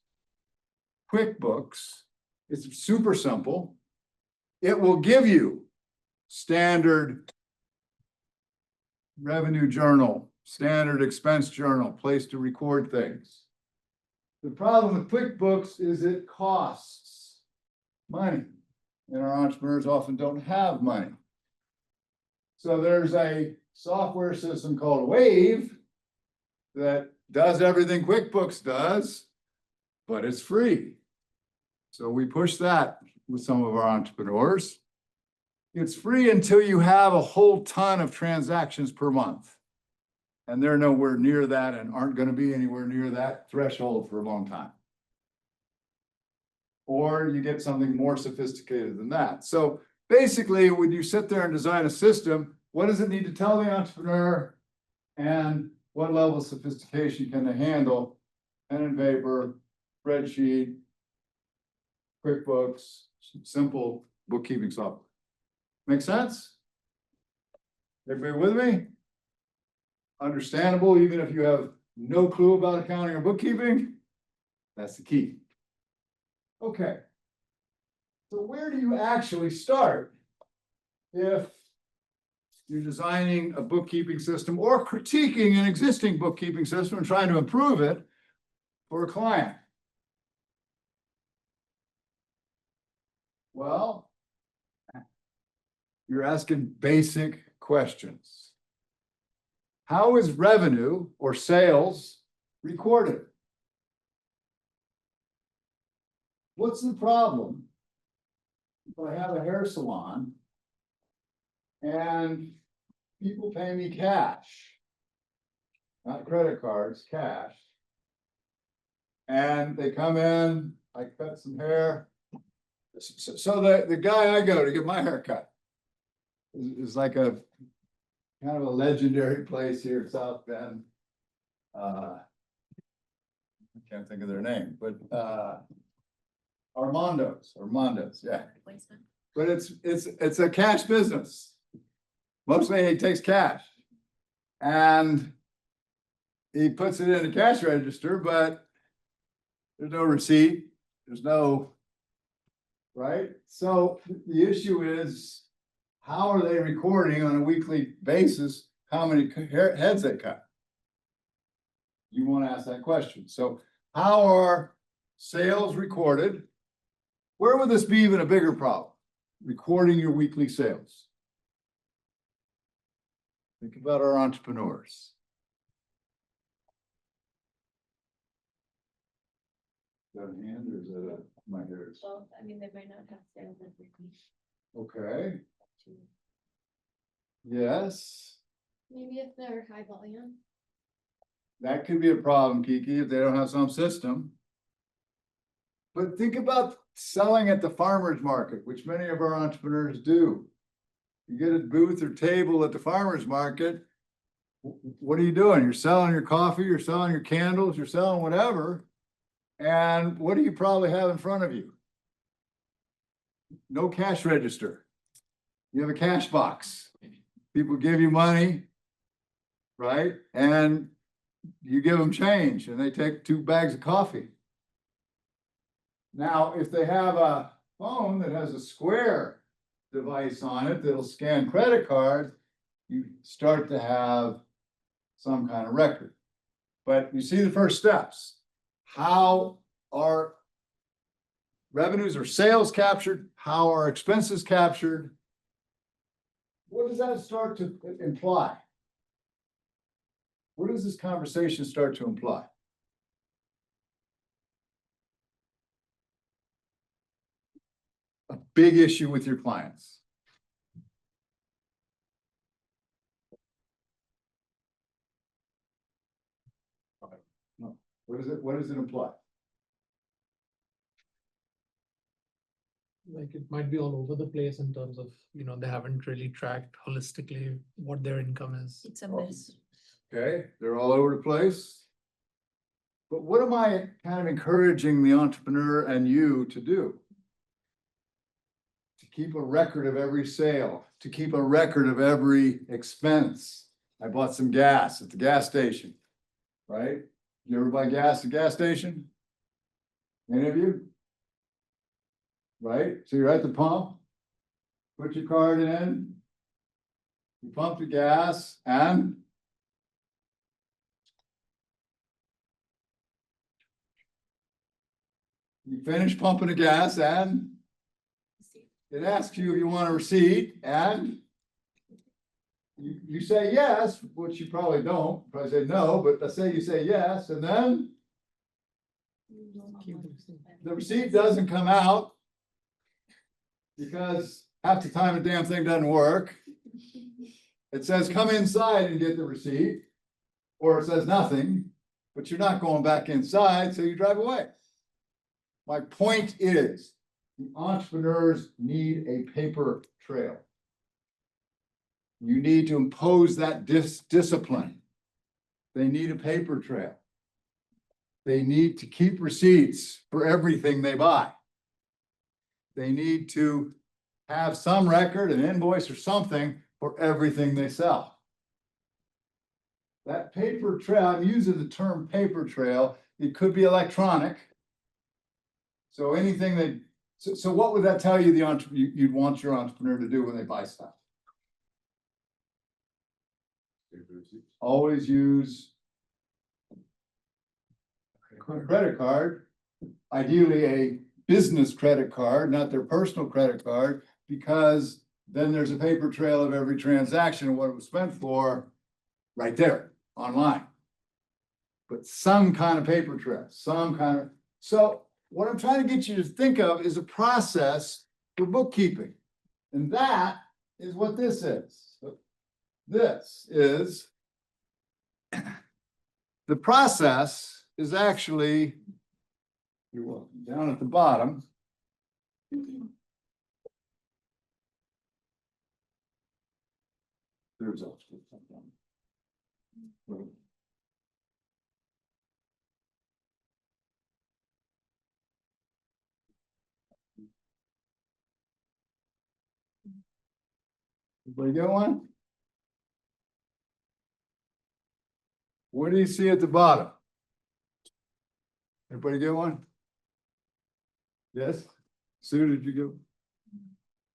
QuickBooks is super simple. It will give you standard revenue journal, standard expense journal, place to record things. The problem with QuickBooks is it costs money, and our entrepreneurs often don't have money. So there's a software system called Wave that does everything QuickBooks does, but it's free. So we push that with some of our entrepreneurs. It's free until you have a whole ton of transactions per month. And they're nowhere near that and aren't gonna be anywhere near that threshold for a long time. Or you get something more sophisticated than that. So basically, when you sit there and design a system, what does it need to tell the entrepreneur? And what level of sophistication can they handle? Pen and paper, spreadsheet, QuickBooks, simple bookkeeping software. Make sense? Everybody with me? Understandable, even if you have no clue about accounting or bookkeeping? That's the key. Okay. So where do you actually start if you're designing a bookkeeping system or critiquing an existing bookkeeping system and trying to improve it for a client? Well, you're asking basic questions. How is revenue or sales recorded? What's the problem if I have a hair salon and people pay me cash, not credit cards, cash, and they come in, I cut some hair. So the guy I go to get my hair cut is like a kind of a legendary place here in South Bend. I can't think of their name, but Armando's, yeah. But it's a cash business. Mostly he takes cash. And he puts it in a cash register, but there's no receipt, there's no, right? So the issue is, how are they recording on a weekly basis how many heads they cut? You want to ask that question. So how are sales recorded? Where would this be even a bigger problem? Recording your weekly sales. Think about our entrepreneurs. Is that a hand or is that my ears? Well, I mean, they might not have sales every week. Okay, yes, Maybe if they're high volume. that could be a problem, Kiki, if they don't have some system. But think about selling at the farmer's market, which many of our entrepreneurs do. You get a booth or table at the farmer's market. What are you doing? You're selling your coffee, you're selling your candles, you're selling whatever. And what do you probably have in front of you? No cash register. You have a cash box. People give you money, right? And you give them change and they take 2 bags of coffee. Now, if they have a phone that has a square device on it that'll scan credit cards, you start to have some kind of record. But you see the first steps. How are revenues or sales captured? How are expenses captured? What does that start to imply? What does this conversation start to imply? A big issue with your clients. No. What does it imply? Like it might be all over the place in terms of, they haven't really tracked holistically what their income is. It's a mess. Okay, they're all over the place. But what am I kind of encouraging the entrepreneur and you to do? To keep a record of every sale, to keep a record of every expense. I bought some gas at the gas station, right? You ever buy gas at the gas station? Any of you? Right? So you're at the pump, put your card in, you pump the gas, and you finish pumping the gas, and it asks you if you want a receipt, and you say yes, which you probably don't, probably say no, but let's say you say yes, and then the receipt doesn't come out because half the time the damn thing doesn't work. It says, come inside and get the receipt, or it says nothing, but you're not going back inside, so you drive away. My point is, the entrepreneurs need a paper trail. You need to impose that discipline. They need a paper trail. They need to keep receipts for everything they buy. They need to have some record, an invoice or something for everything they sell. That paper trail, I'm using the term paper trail, it could be electronic. So anything that, so what would that tell you you'd want your entrepreneur to do when they buy stuff? Always use a credit card, ideally a business credit card, not their personal credit card, because then there's a paper trail of every transaction and what it was spent for right there online. But some kind of paper trail, so what I'm trying to get you to think of is a process for bookkeeping. And that is what this is. This is the process is actually, you're welcome, down at the bottom. There's also something. Everybody get one? What do you see at the bottom? Everybody get one? Yes? Sue, did you go?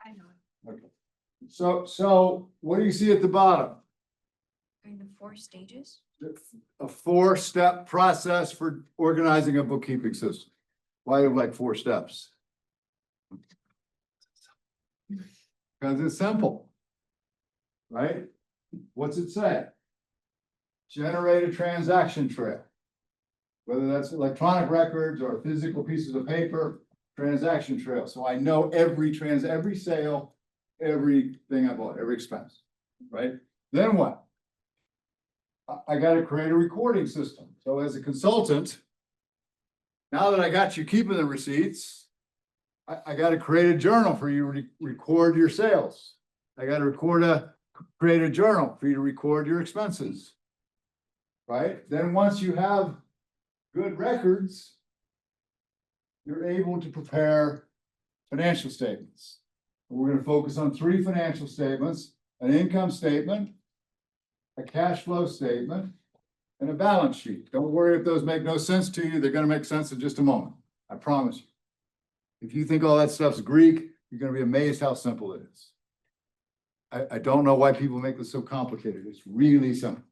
I know. Okay. So what do you see at the bottom? In the 4 stages? A 4-step process for organizing a bookkeeping system. Why do you have like 4 steps? Because it's simple. Right? What's it say? Generate a transaction trail. Whether that's electronic records or physical pieces of paper, transaction trail. So I know every sale, everything I bought, every expense, right? Then what? I got to create a recording system. So as a consultant, now that I got you keeping the receipts, I got to create a journal for you to record your sales. I got to create a journal for you to record your expenses. Right? Then once you have good records, you're able to prepare financial statements. We're going to focus on 3 financial statements: an income statement, a cash flow statement, and a balance sheet. Don't worry if those make no sense to you. They're going to make sense in just a moment. I promise you. If you think all that stuff's Greek, you're going to be amazed how simple it is. I don't know why people make this so complicated. It's really simple.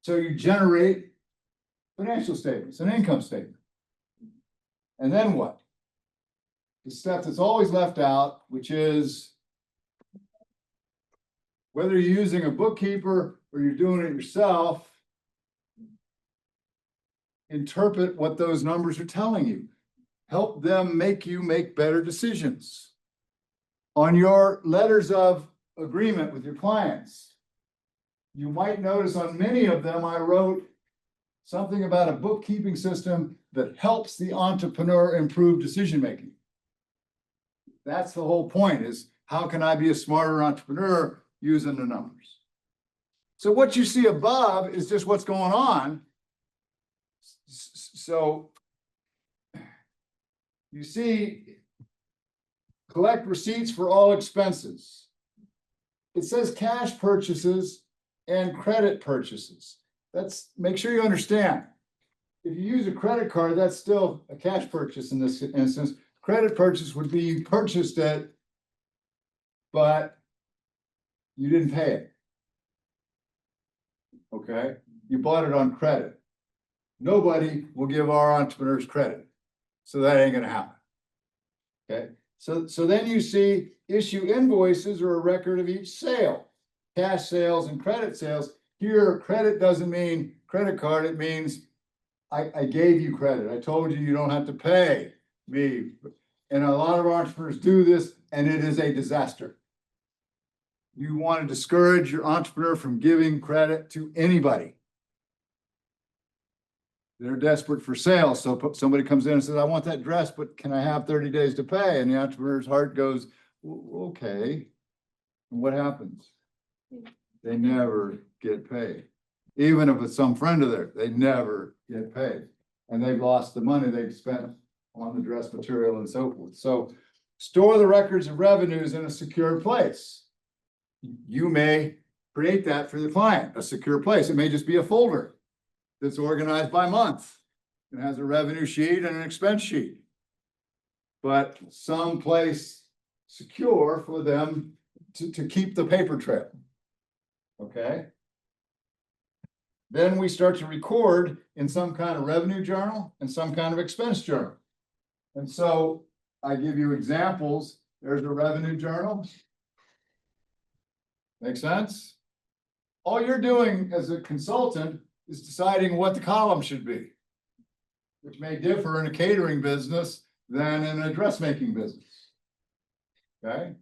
So you generate financial statements, an income statement. And then what? The step that's always left out, which is whether you're using a bookkeeper or you're doing it yourself, interpret what those numbers are telling you. Help them make you make better decisions. On your letters of agreement with your clients, you might notice on many of them, I wrote something about a bookkeeping system that helps the entrepreneur improve decision-making. That's the whole point, is how can I be a smarter entrepreneur using the numbers? So what you see above is just what's going on. So you see, collect receipts for all expenses. It says cash purchases and credit purchases. Make sure you understand. If you use a credit card, that's still a cash purchase in this instance. Credit purchase would be you purchased it, but you didn't pay it. Okay? You bought it on credit. Nobody will give our entrepreneurs credit. So that ain't gonna happen. Okay? So then you see issue invoices or a record of each sale, cash sales and credit sales. Here, credit doesn't mean credit card, it means I gave you credit. I told you you don't have to pay me. And a lot of entrepreneurs do this and it is a disaster. You want to discourage your entrepreneur from giving credit to anybody. They're desperate for sales. So somebody comes in and says, I want that dress, but can I have 30 days to pay? And the entrepreneur's heart goes, okay. And what happens? They never get paid. Even if it's some friend of theirs, they never get paid. And they've lost the money they've spent on the dress material and so forth. So store the records of revenues in a secure place. You may create that for the client, a secure place. It may just be a folder that's organized by month. It has a revenue sheet and an expense sheet. But someplace secure for them to keep the paper trail. Okay? Then we start to record in some kind of revenue journal and some kind of expense journal. And so I give you examples. There's a revenue journal. Make sense? All you're doing as a consultant is deciding what the column should be, which may differ in a catering business than in a dressmaking business. Okay?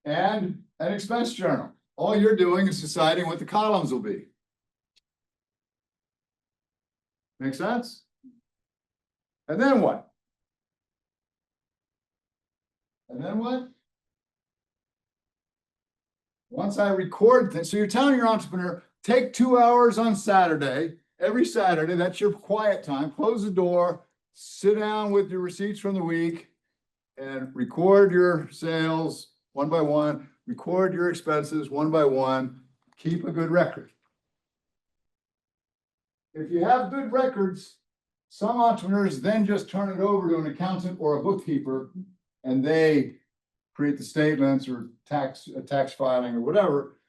And an expense journal. All you're doing is deciding what the columns will be. Make sense? And then what? And then what? Once I record things, so you're telling your entrepreneur, take 2 hours on Saturday, every Saturday, that's your quiet time, close the door, sit down with your receipts from the week and record your sales one by one, record your expenses one by one, keep a good record. If you have good records, some entrepreneurs then just turn it over to an accountant or a bookkeeper and they create the statements or tax filing or whatever.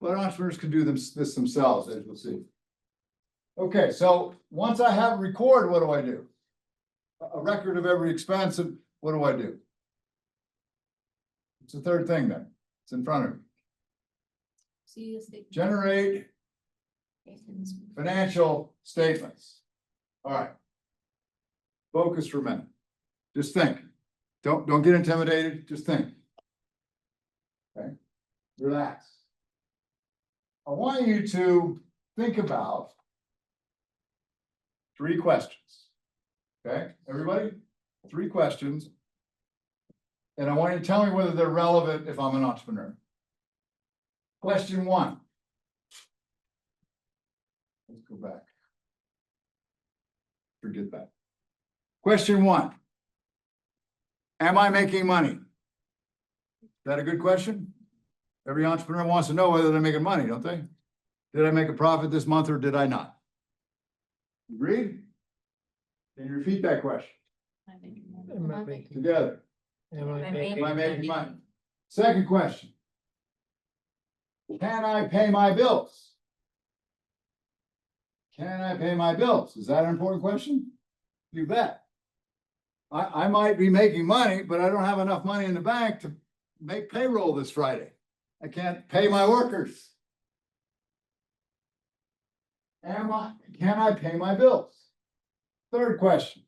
But entrepreneurs can do this themselves, as you'll see. Okay, so once I have record, what do I do? A record of every expense, and what do I do? It's the third thing then. It's in front of me. See the statement. Generate financial statements. All right. Focus for a minute. Just think. Don't get intimidated. Just think. Okay. Relax. I want you to think about 3 questions. Okay, everybody? 3 questions. And I want you to tell me whether they're relevant if I'm an entrepreneur. Question 1. Let's go back. Forget that. Question 1. Am I making money? Is that a good question? Every entrepreneur wants to know whether they're making money, don't they? Did I make a profit this month or did I not? Agreed? Can you repeat that question Am I making- together? am I Am I making Am I making money? Second question. Can I pay my bills? Can I pay my bills? Is that an important question? You bet. I might be making money, but I don't have enough money in the bank to make payroll this Friday. I can't pay my workers. Can I pay my bills? Third question.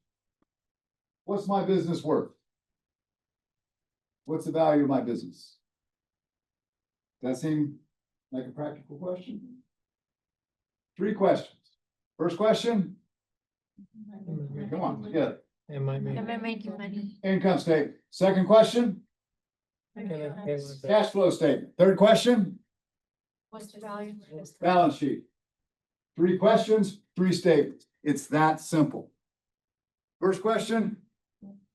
What's my business worth? What's the value of my business? Does that seem like a practical question? 3 questions. First question, come on, together. Am I Am I making? making money? Income statement. Second question, Can I pay my bills? cash flow statement. Third question, What's the value? balance sheet. 3 questions, 3 statements. It's that simple. First question,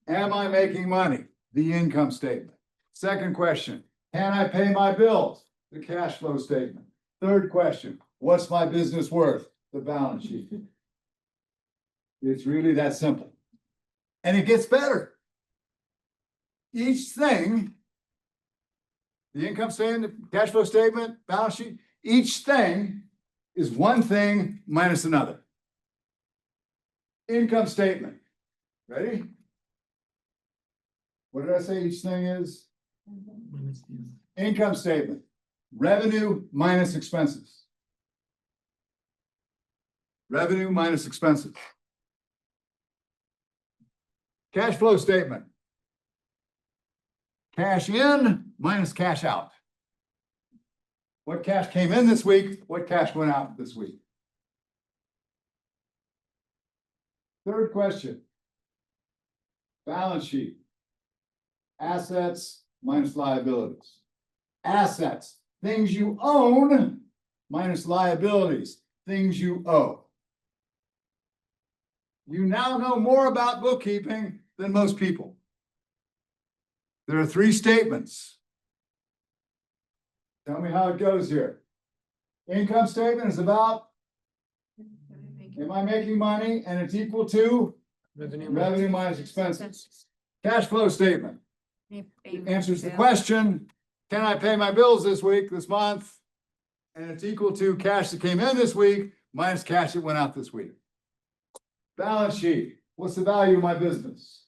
am I making money? The income statement. Second question, can I pay my bills? The cash flow statement. Third question, what's my business worth? The balance sheet. It's really that simple. And it gets better. Each thing, the income statement, the cash flow statement, balance sheet, each thing is one thing minus another. Income statement. Ready? What did I say each thing is? Income statement. Revenue minus expenses. Revenue minus expenses. Cash flow statement. Cash in minus cash out. What cash came in this week, what cash went out this week? Third question. Balance sheet. Assets minus liabilities. Assets, things you own minus liabilities, things you owe. You now know more about bookkeeping than most people. There are 3 statements. Tell me how it goes here. Income statement is about, am I making money? And it's equal to revenue minus expenses. Cash flow statement answers the question, can I pay my bills this week, this month? And it's equal to cash that came in this week minus cash that went out this week. Balance sheet, what's the value of my business?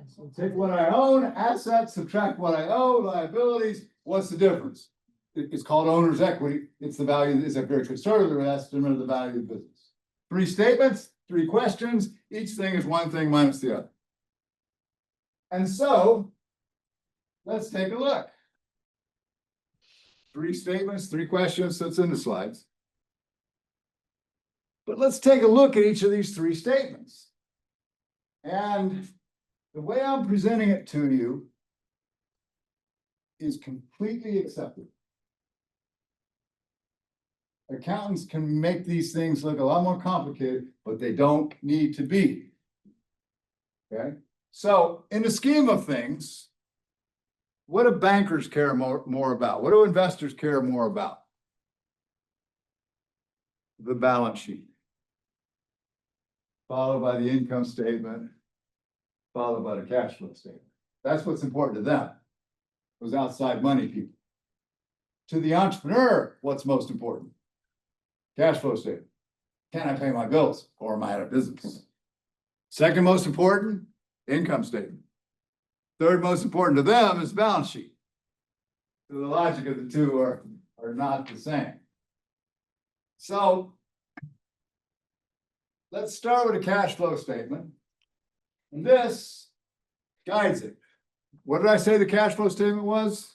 So take what I own, assets, subtract what I owe, liabilities, what's the difference? It's called owner's equity. It's the value, it's a very conservative estimate of the value of the business. 3 statements, 3 questions, each thing is one thing minus the other. And so, let's take a look. 3 statements, 3 questions, that's in the slides. But let's take a look at each of these 3 statements. And the way I'm presenting it to you is completely acceptable. Accountants can make these things look a lot more complicated, but they don't need to be. Okay, so in the scheme of things, what do bankers care more about? What do investors care more about? The balance sheet, followed by the income statement, followed by the cash flow statement. That's what's important to them, those outside money people. To the entrepreneur, what's most important? Cash flow statement. Can I pay my bills or am I out of business? Second most important, income statement. Third most important to them is balance sheet. So the logic of the 2 are not the same. So let's start with a cash flow statement. And this guides it. What did I say the cash flow statement was?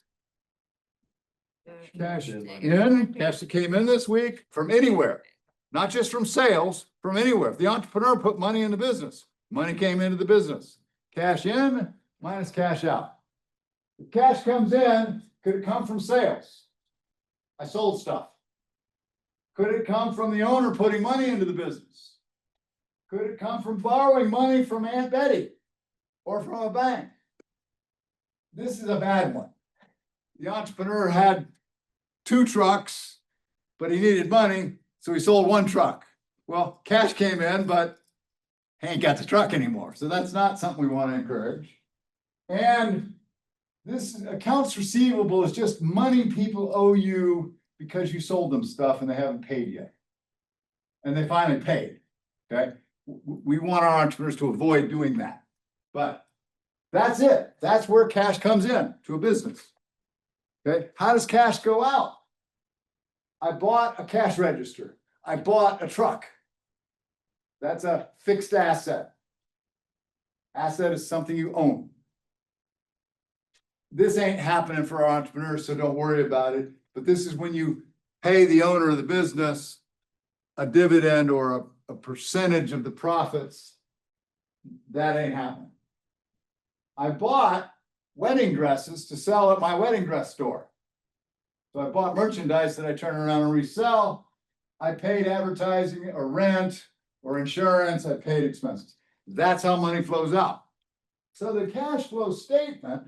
Cash in, cash that came in this week from anywhere, not just from sales, from anywhere. If the entrepreneur put money in the business, money came into the business. Cash in minus cash out. If cash comes in, could it come from sales? I sold stuff. Could it come from the owner putting money into the business? Could it come from borrowing money from Aunt Betty or from a bank? This is a bad one. The entrepreneur had 2 trucks, but he needed money, so he sold 1 truck. Well, cash came in, but he ain't got the truck anymore. So that's not something we want to encourage. And this accounts receivable is just money people owe you because you sold them stuff and they haven't paid yet. And they finally paid, okay? We want our entrepreneurs to avoid doing that. But that's it. That's where cash comes in to a business. Okay, how does cash go out? I bought a cash register. I bought a truck. That's a fixed asset. Asset is something you own. This ain't happening for our entrepreneurs, so don't worry about it. But this is when you pay the owner of the business a dividend or a percentage of the profits. That ain't happening. I bought wedding dresses to sell at my wedding dress store. So I bought merchandise that I turn around and resell. I paid advertising or rent or insurance. I paid expenses. That's how money flows out. So the cash flow statement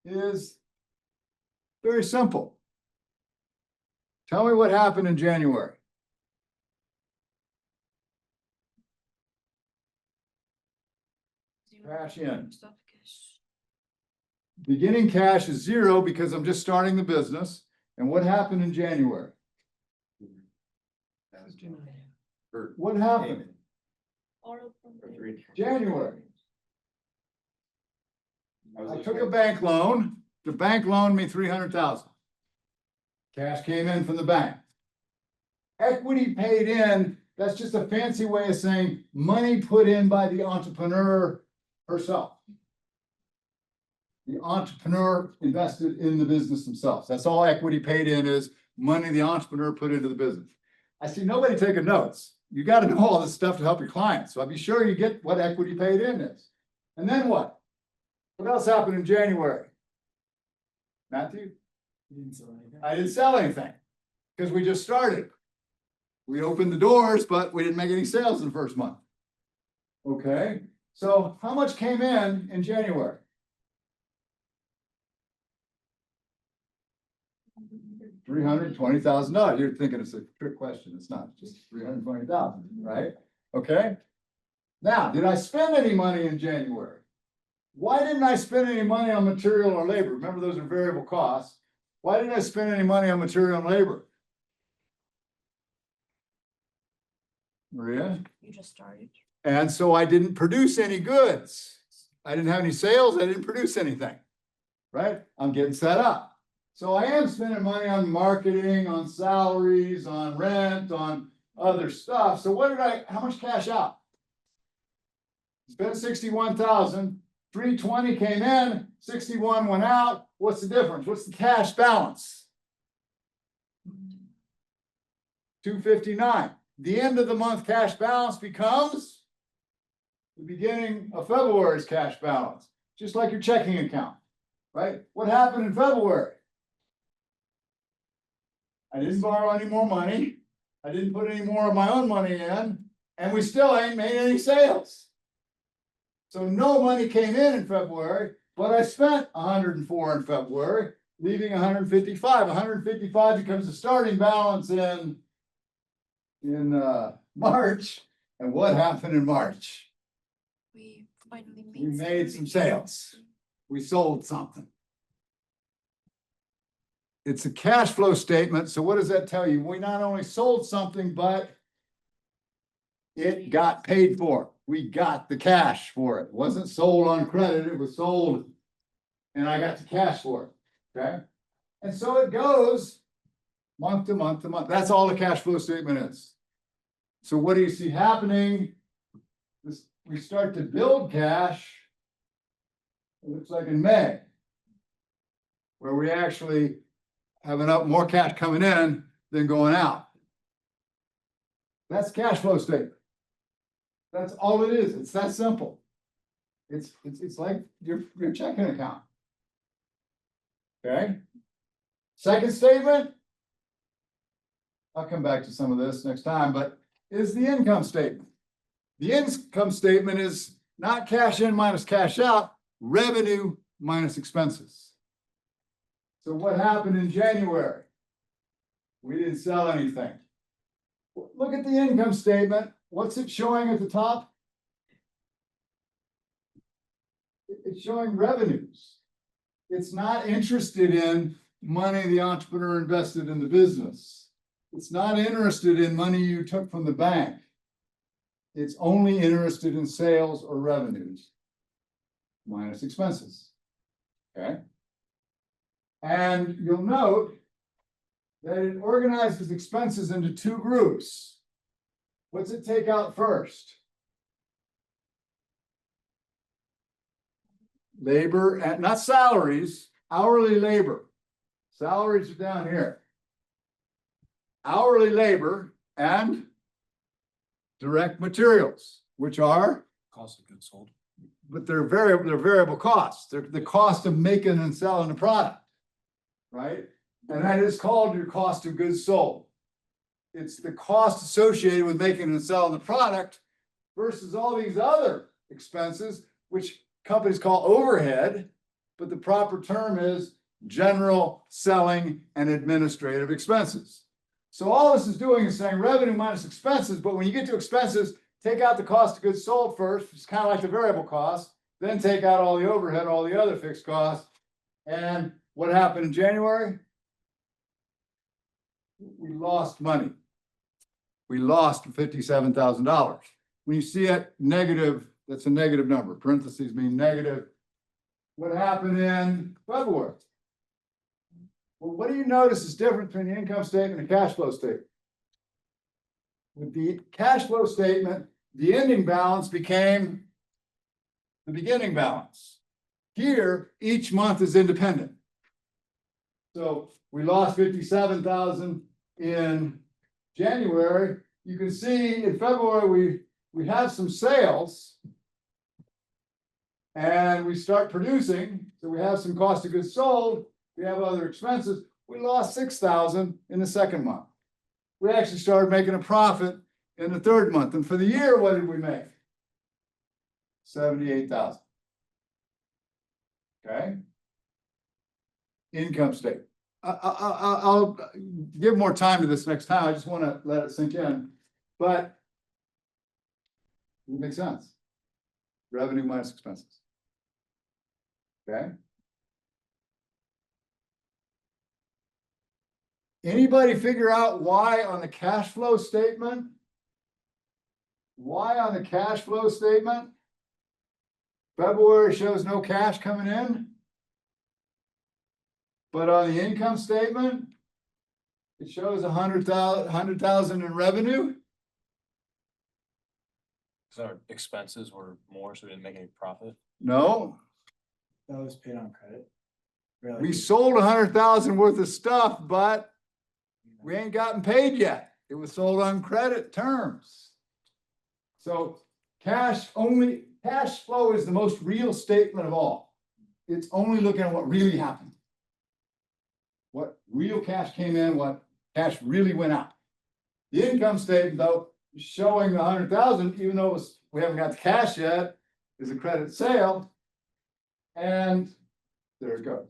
is very simple. Tell me what happened in January. Cash in. Beginning cash is 0 because I'm just starting the business. And what happened in January? What happened? January. I took a bank loan. The bank loaned me $300,000. Cash came in from the bank. Equity paid in, that's just a fancy way of saying money put in by the entrepreneur herself. The entrepreneur invested in the business themselves. That's all equity paid in is money the entrepreneur put into the business. I see nobody taking notes. You got to know all this stuff to help your clients. So I'll be sure you get what equity paid in is. And then what? What else happened in January? Matthew? You didn't sell anything? I didn't sell anything because we just started. We opened the doors, but we didn't make any sales in the first month. Okay, so how much came in January? $320,000. You're thinking it's a trick question. It's not, just 320,000, right? Okay. Now, did I spend any money in January? Why didn't I spend any money on material or labor? Remember, those are variable costs. Why didn't I spend any money on material and labor? Maria? You just started. And so I didn't produce any goods. I didn't have any sales. I didn't produce anything. Right? I'm getting set up. So I am spending money on marketing, on salaries, on rent, on other stuff. So how much cash out? Spent 61,000, 320 came in, 61 went out. What's the difference? What's the cash balance? 259. The end of the month cash balance becomes the beginning of February's cash balance, just like your checking account, right? What happened in February? I didn't borrow any more money. I didn't put any more of my own money in, and we still ain't made any sales. So no money came in February, but I spent 104 in February, leaving 155. 155 becomes the starting balance in March. And what happened in March? We finally We made some sales. We sold something. It's a cash flow statement. So what does that tell you? We not only sold something, but it got paid for. We got the cash for it. It wasn't sold on credit. It was sold and I got the cash for it. Okay. And so it goes month to month to month. That's all the cash flow statement is. So what do you see happening? We start to build cash. It looks like in May, where we actually have more cash coming in than going out. That's cash flow statement. That's all it is. It's that simple. It's like your checking account. Okay. Second statement. I'll come back to some of this next time, but is the income statement. The income statement is not cash in minus cash out, revenue minus expenses. So what happened in January? We didn't sell anything. Look at the income statement. What's it showing at the top? It's showing revenues. It's not interested in money the entrepreneur invested in the business. It's not interested in money you took from the bank. It's only interested in sales or revenues minus expenses. Okay. And you'll note that it organizes expenses into two groups. What's it take out first? Labor and not salaries, hourly labor. Salaries are down here. Hourly labor and direct materials, which are, Cost of goods sold. but they're variable costs. They're the cost of making and selling a product, right? And that is called your cost of goods sold. It's the cost associated with making and selling the product versus all these other expenses, which companies call overhead, but the proper term is general selling and administrative expenses. So all this is doing is saying revenue minus expenses, but when you get to expenses, take out the cost of goods sold first, which is kind of like the variable cost, then take out all the overhead, all the other fixed costs. And what happened in January? We lost money. We lost $57,000. When you see it negative, that's a negative number. Parentheses mean negative. What happened in February? Well, what do you notice is different between the income statement and cash flow statement? with the cash flow statement, the ending balance became the beginning balance. Here, each month is independent. So we lost 57,000 in January. You can see in February, we have some sales. And we start producing, so we have some cost of goods sold, we have other expenses. We lost 6,000 in the second month. We actually started making a profit in the third month, and for the year, what did we make? 78,000. Okay? Income statement. I'll give more time to this next time, I just wanna let it sink in, but it makes sense. Revenue minus expenses. Okay? Anybody figure out why on the cash flow statement? Why on the cash flow statement? February shows no cash coming in. But on the income statement, it shows 100,000 in revenue. So our expenses were more, so we didn't make any profit. No, That was paid on credit. Really? we sold 100,000 worth of stuff, but we ain't gotten paid yet. It was sold on credit terms. So cash flow is the most real statement of all. It's only looking at what really happened. What real cash came in, what cash really went out. The income statement, though, is showing the 100,000, even though we haven't got the cash yet, is a credit sale. And there it goes.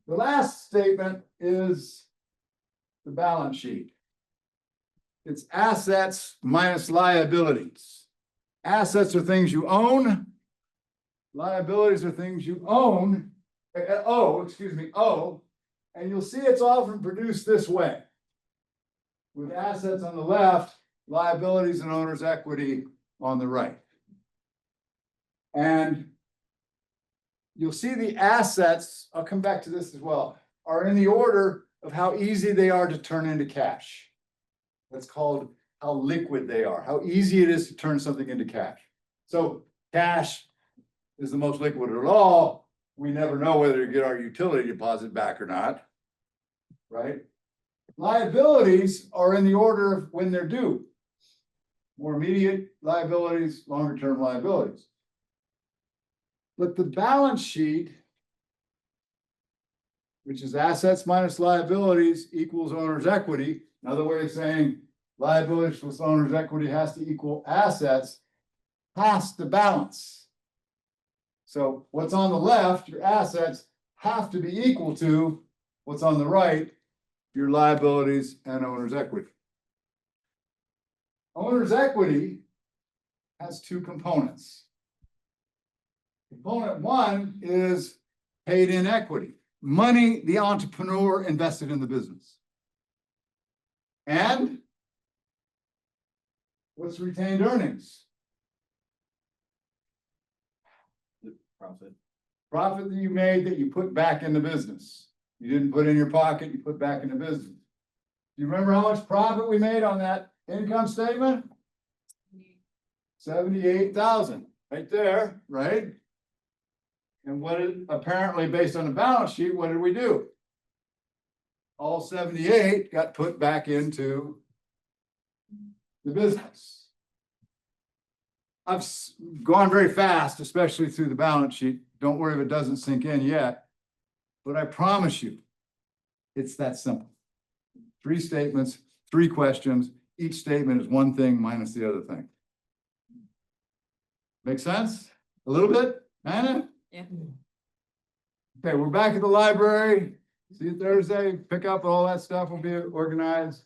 The last statement is the balance sheet. It's assets minus liabilities. Assets are things you own. Liabilities are things you own. owe. And you'll see it's often produced this way. With assets on the left, liabilities and owner's equity on the right. And you'll see the assets, I'll come back to this as well, are in the order of how easy they are to turn into cash. That's called how liquid they are, how easy it is to turn something into cash. So cash is the most liquid of all. We never know whether to get our utility deposit back or not, right? Liabilities are in the order of when they're due. More immediate liabilities, longer term liabilities. But the balance sheet, which is assets minus liabilities equals owner's equity. Another way of saying liabilities plus owner's equity has to equal assets, has to balance. So what's on the left, your assets, have to be equal to what's on the right, your liabilities and owner's equity. Owner's equity has two components. Component one is paid in equity, money the entrepreneur invested in the business. And what's retained earnings? Profit. Profit that you made that you put back in the business. You didn't put in your pocket, you put back in the business. Do you remember how much profit we made on that income statement? 78,000, right there, right? And what it apparently based on the balance sheet, what did we do? All 78 got put back into the business. I've gone very fast, especially through the balance sheet. Don't worry if it doesn't sink in yet. But I promise you, it's that simple. 3 statements, 3 questions. Each statement is one thing minus the other thing. Make sense? A little bit, Anna? Yeah. Okay, we're back at the library. See you Thursday. Pick up all that stuff. Will be organized.